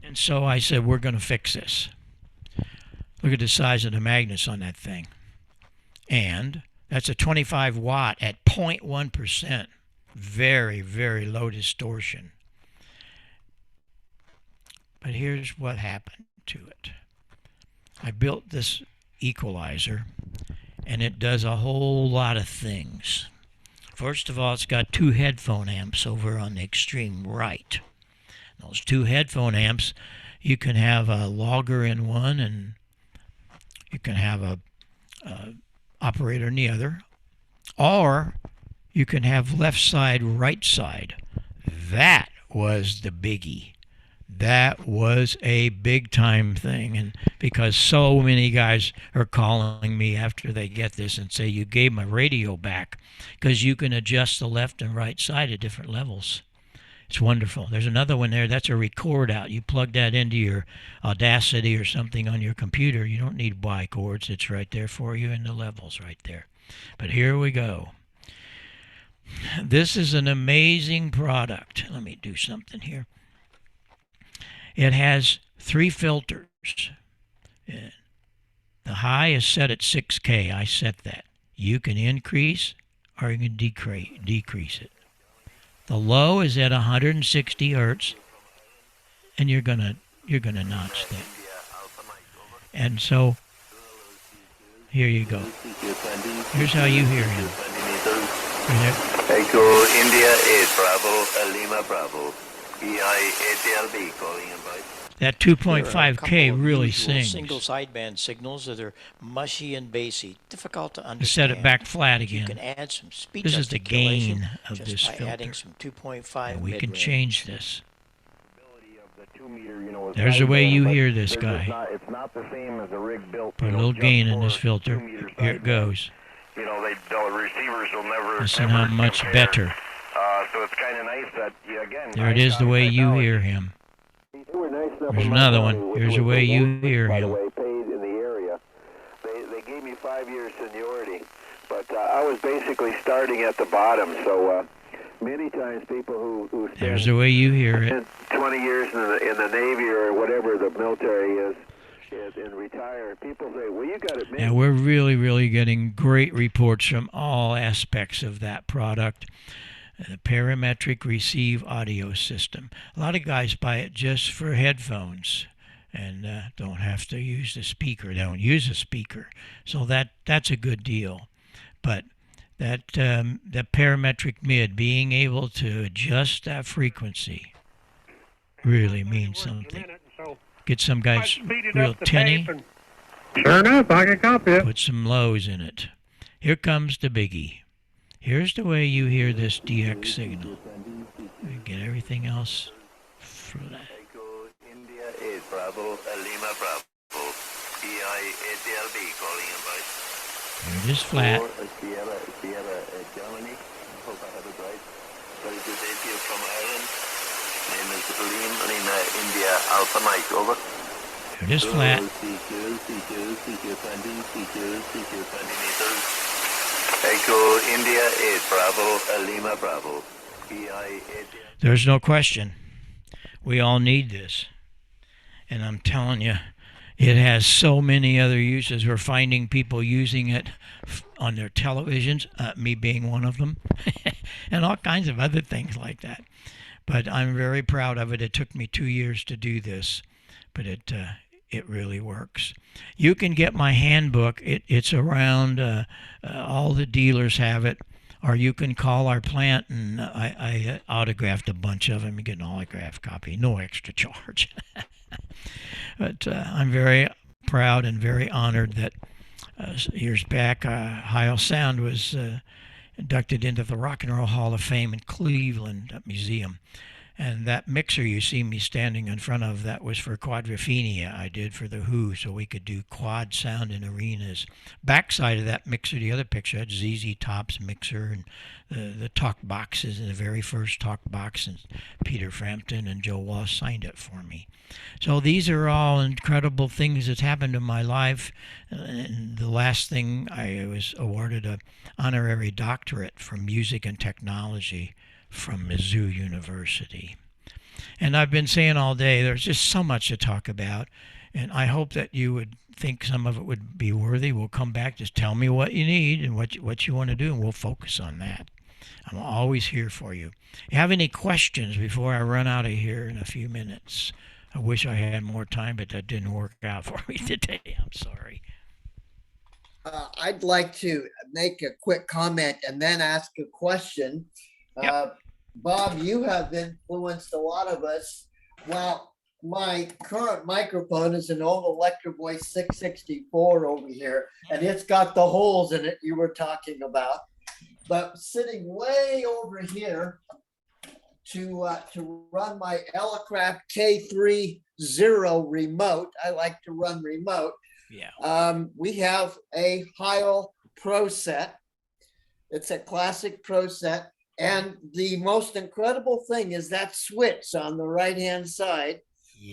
And so I said, we're going to fix this. Look at the size of the magnets on that thing. And that's a 25 watt at 0.1%. Very, very low distortion. But here's what happened to it. I built this equalizer, and it does a whole lot of things. First of all, it's got 2 headphone amps over on the extreme right. Those 2 headphone amps, you can have a logger in one, and you can have a operator in the other, or you can have left side, right side. That was the biggie. That was a big time thing, and because so many guys are calling me after they get this and say, you gave my radio back, because you can adjust the left and right side at different levels. It's wonderful. There's another one there. That's a record out. You plug that into your Audacity or something on your computer. You don't need Y cords. It's right there for you in the levels right there. But here we go. This is an amazing product. Let me do something here. It has 3 filters. The high is set at 6K. I set that. You can increase or you can decrease it. The low is at 160 hertz, and you're gonna notch that. And so here you go. Here's how you hear him. Echo India 8 Bravo Lima Bravo EI ATLB calling in by. That 2.5K really sings. Single sideband signals that are mushy and bassy, difficult to understand. Set it back flat again. You can add some speech This is the gain of just this by filter. adding some 2.5 And we can mid-range. change this. There's the way you hear this guy. It's not the same as a rig built. Put a little gain in this filter. Here it goes. You know, the receivers will never. Listen how much better. So it's kind of nice that again. There it is, the way you hear him. There's another one. Here's the way you hear By the him. way, paid in the area. They gave me 5 years seniority, but I was basically starting at the bottom. So many times people who There's the way you hear it. spend 20 years in the Navy or whatever the military is and retire, people say, "Well, you got it made." And we're really, really getting great reports from all aspects of that product. The parametric receive audio system. A lot of guys buy it just for headphones and don't have to use the speaker. They don't use a speaker, so that's a good deal. But that parametric mid, being able to adjust that frequency, really means something. Get some guys real tinny. Sure enough, I can copy it. Put some lows in it. Here comes the biggie. Here's the way you hear this DX signal. We get everything else for that. India 8 Bravo, Lima Bravo, EI ATLB calling in by. Here it is flat. Sierra, Germany. I hope I have it right. Very good day to you from Ireland. Name is Lima, India, Alpha Mike, over. Here it is flat. CQ 20 meters. Echo India 8 Bravo, Lima Bravo, EI 8. There's no question. We all need this. And I'm telling you, it has so many other uses. We're finding people using it on their televisions, me being one of them, and all kinds of other things like that. But I'm very proud of it. It took me 2 years to do this, but it really works. You can get my handbook. It's around. All the dealers have it. Or you can call our plant, and I autographed a bunch of them. You get an autographed copy, no extra charge. But I'm very proud and very honored that years back, Heil Sound was inducted into the Rock and Roll Hall of Fame in Cleveland Museum. And that mixer you see me standing in front of, that was for Quadrophenia I did for The Who, so we could do quad sound in arenas. Backside of that mixer, the other picture, had ZZ Top's mixer and the talk boxes, and the very first talk box, and Peter Frampton and Joe Walsh signed it for me. So these are all incredible things that's happened in my life. And the last thing, I was awarded an honorary doctorate for music and technology from Mizzou University. And I've been saying all day, there's just so much to talk about, and I hope that you would think some of it would be worthy. We'll come back, just tell me what you need and what you want to do, and we'll focus on that. I'm always here for you. You have any questions before I run out of here in a few minutes? I wish I had more time, but that didn't work out for me today. I'm sorry. I'd like to make a quick comment and then ask a question. Yep. Bob, you have influenced a lot of us. Well, my current microphone is an old Electro Voice 664 over here, and it's got the holes in it you were talking about. But sitting way over here to run my Elecraft K30 remote, I like to run remote. Yeah. We have a Heil Pro Set. It's a classic Pro Set. And the most incredible thing is that switch on the right-hand side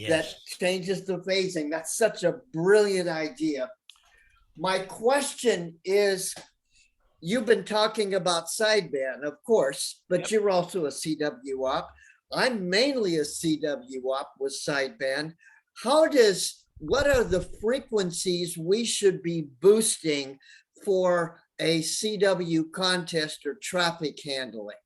that changes the phasing. That's such a brilliant idea. My question is, you've been talking about sideband, of course, but you're also a CW op. I'm mainly a CW op with sideband. What are the frequencies we should be boosting for a CW contest or traffic handling?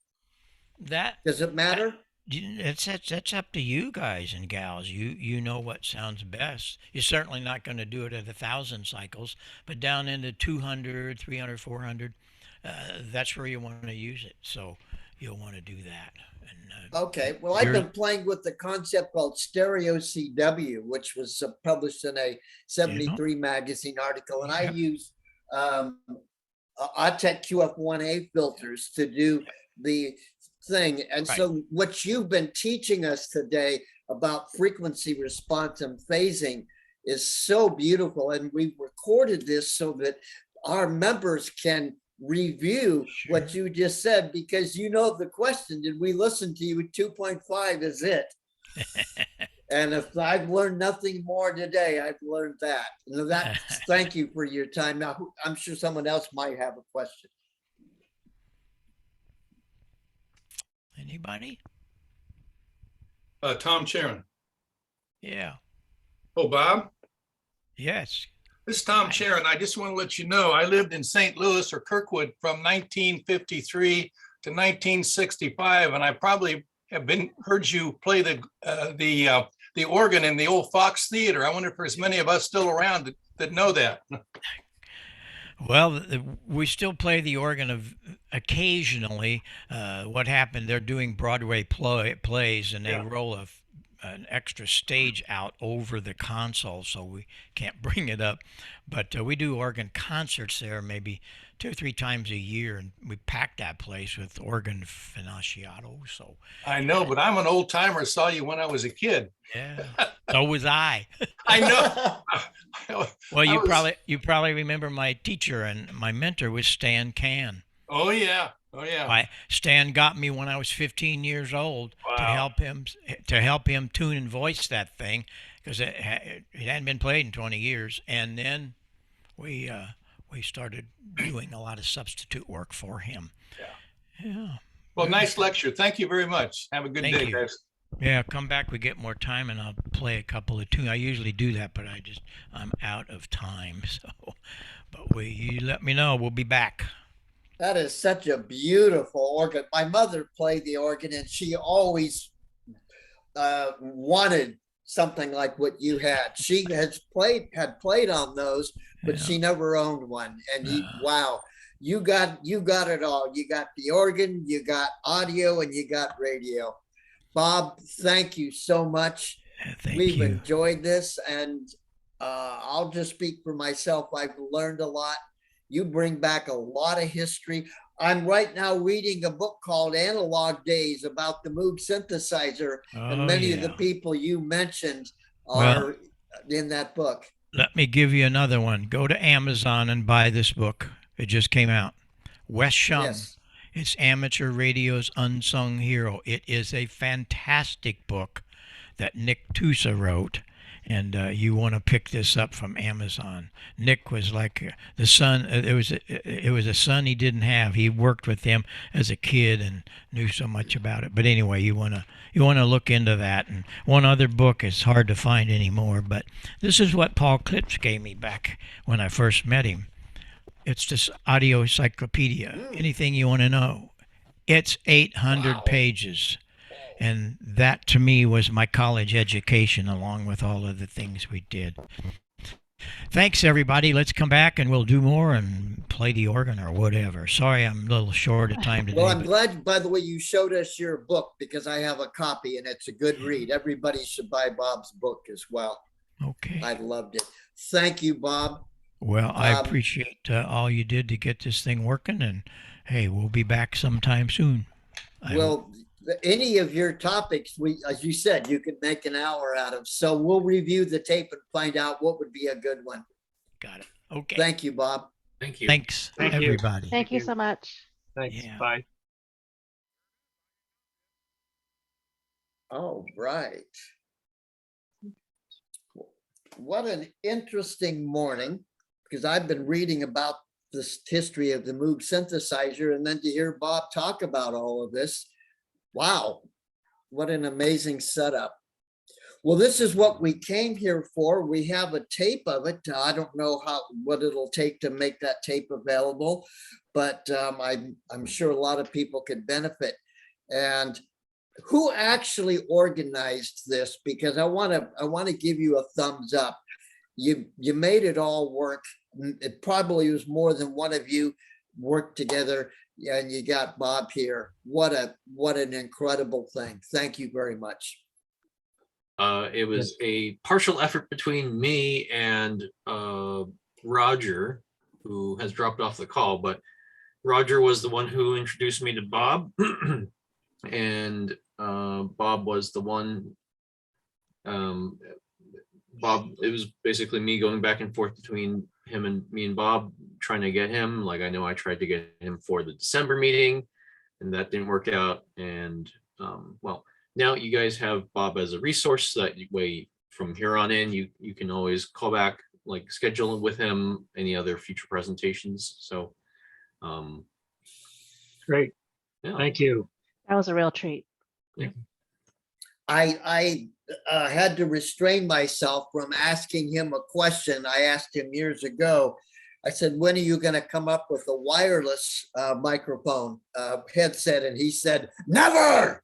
Does it matter? That's up to you guys and gals. You know what sounds best. You're certainly not going to do it at 1,000 cycles, but down into 200, 300, 400, that's where you want to use it. So you'll want to do that. And, okay. Well, I've been playing with the concept called stereo CW, which was published in a 73 magazine article, and I use Autech QF1A filters to do the thing. And so what you've been teaching us today about frequency response and phasing is so beautiful. And we've recorded this so that our members can review what you just said, because you know the question, did we listen to you? 2.5 is it. And if I've learned nothing more today, I've learned that. Thank you for your time. Now, I'm sure someone else might have a question. Anybody? Tom Charon. Yeah. Oh, Bob? Yes. This is Tom Charon. I just want to let you know, I lived in St. Louis or Kirkwood from 1953 to 1965, and I probably have heard you play the organ in the old Fox Theater. I wonder if there's many of us still around that know that. Well, we still play the organ occasionally. What happened? They're doing Broadway plays, and they roll an extra stage out over the console, so we can't bring it up. But we do organ concerts there, maybe 2 or 3 times a year, and we pack that place with organ aficionados. So I know, but I'm an old timer. Saw you when I was a kid. yeah, so was I. I know. Well, you probably remember my teacher and my mentor was Stan Can. Oh yeah. Stan got me when I was 15 years old to help him tune and voice that thing, because it hadn't been played in 20 years. And then we started doing a lot of substitute work for him. Yeah. Well, nice lecture. Thank you very much. Have a good day, guys. Yeah, come back. We get more time, and I'll play a couple of tunes. I usually do that, but I'm out of time. So, but you let me know. We'll be back. That is such a beautiful organ. My mother played the organ, and she always wanted something like what you had. She had played on those, but she never owned one. And wow, you got it all. You got the organ, you got audio, and you got radio. Bob, thank you so much. We've enjoyed this, and I'll just speak for myself. I've learned a lot. You bring back a lot of history. I'm right now reading a book called Analog Days about the Moog synthesizer, and many of the people you mentioned are in that book. Let me give you another one. Go to Amazon and buy this book. It just came out. Wes Shum. Yes. It's Amateur Radio's Unsung Hero. It is a fantastic book that Nick Tusa wrote, and you want to pick this up from Amazon. Nick was like the son. It was a son he didn't have. He worked with him as a kid and knew so much about it. But anyway, you want to look into that. And one other book is hard to find anymore, but this is what Paul Klitsch gave me back when I first met him. It's this audio encyclopedia. Anything you want to know. It's 800 pages. And that to me was my college education, along with all of the things we did. Thanks, everybody. Let's come back and we'll do more and play the organ or whatever. Sorry, I'm a little short of time today. Well, I'm glad, by the way, you showed us your book, because I have a copy and it's a good read. Everybody should buy Bob's book as well. Okay. I loved it. Thank you, Bob. Well, I appreciate all you did to get this thing working, and hey, we'll be back sometime soon. Any of your topics, as you said, you could make an hour out of. So we'll review the tape and find out what would be a good one. Got it. Okay. Thank you, Bob. Thank you. Thanks, everybody. Thank you so much. Thanks. Yeah. Bye. All right. What an interesting morning, because I've been reading about this history of the Moog synthesizer, and then to hear Bob talk about all of this. Wow, what an amazing setup. Well, this is what we came here for. We have a tape of it. I don't know what it'll take to make that tape available, but I'm sure a lot of people could benefit. And who actually organized this? Because I want to give you a thumbs up. You made it all work. It probably was more than one of you worked together, and you got Bob here. What an incredible thing. Thank you very much. It was a partial effort between me and Roger, who has dropped off the call, but Roger was the one who introduced me to Bob. And Bob was the one, it was basically me going back and forth between him and me and Bob, trying to get him. Like, I know I tried to get him for the December meeting, and that didn't work out. And well, now you guys have Bob as a resource, so that way from here on in, you can always call back, like schedule with him any other future presentations. So great. Yeah. Thank you. That was a real treat. Yeah. I had to restrain myself from asking him a question I asked him years ago. I said, when are you going to come up with a wireless microphone headset? And he said, never.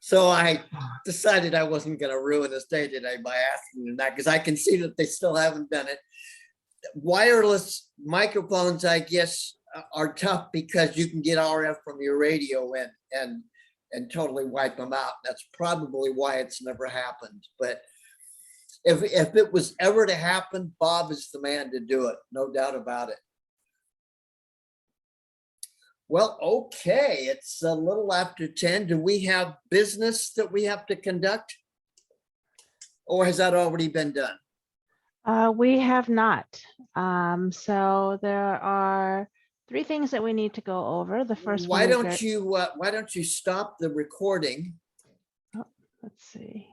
So I decided I wasn't going to ruin his day today by asking him that, because I can see that they still haven't done it. Wireless microphones, I guess, are tough because you can get RF from your radio and totally wipe them out. That's probably why it's never happened. But if it was ever to happen, Bob is the man to do it, no doubt about it. Well, okay, it's a little after 10. Do we have business that we have to conduct? Or has that already been done? We have not. So there are 3 things that we need to go over. The first one Why is don't you stop the recording? let's see.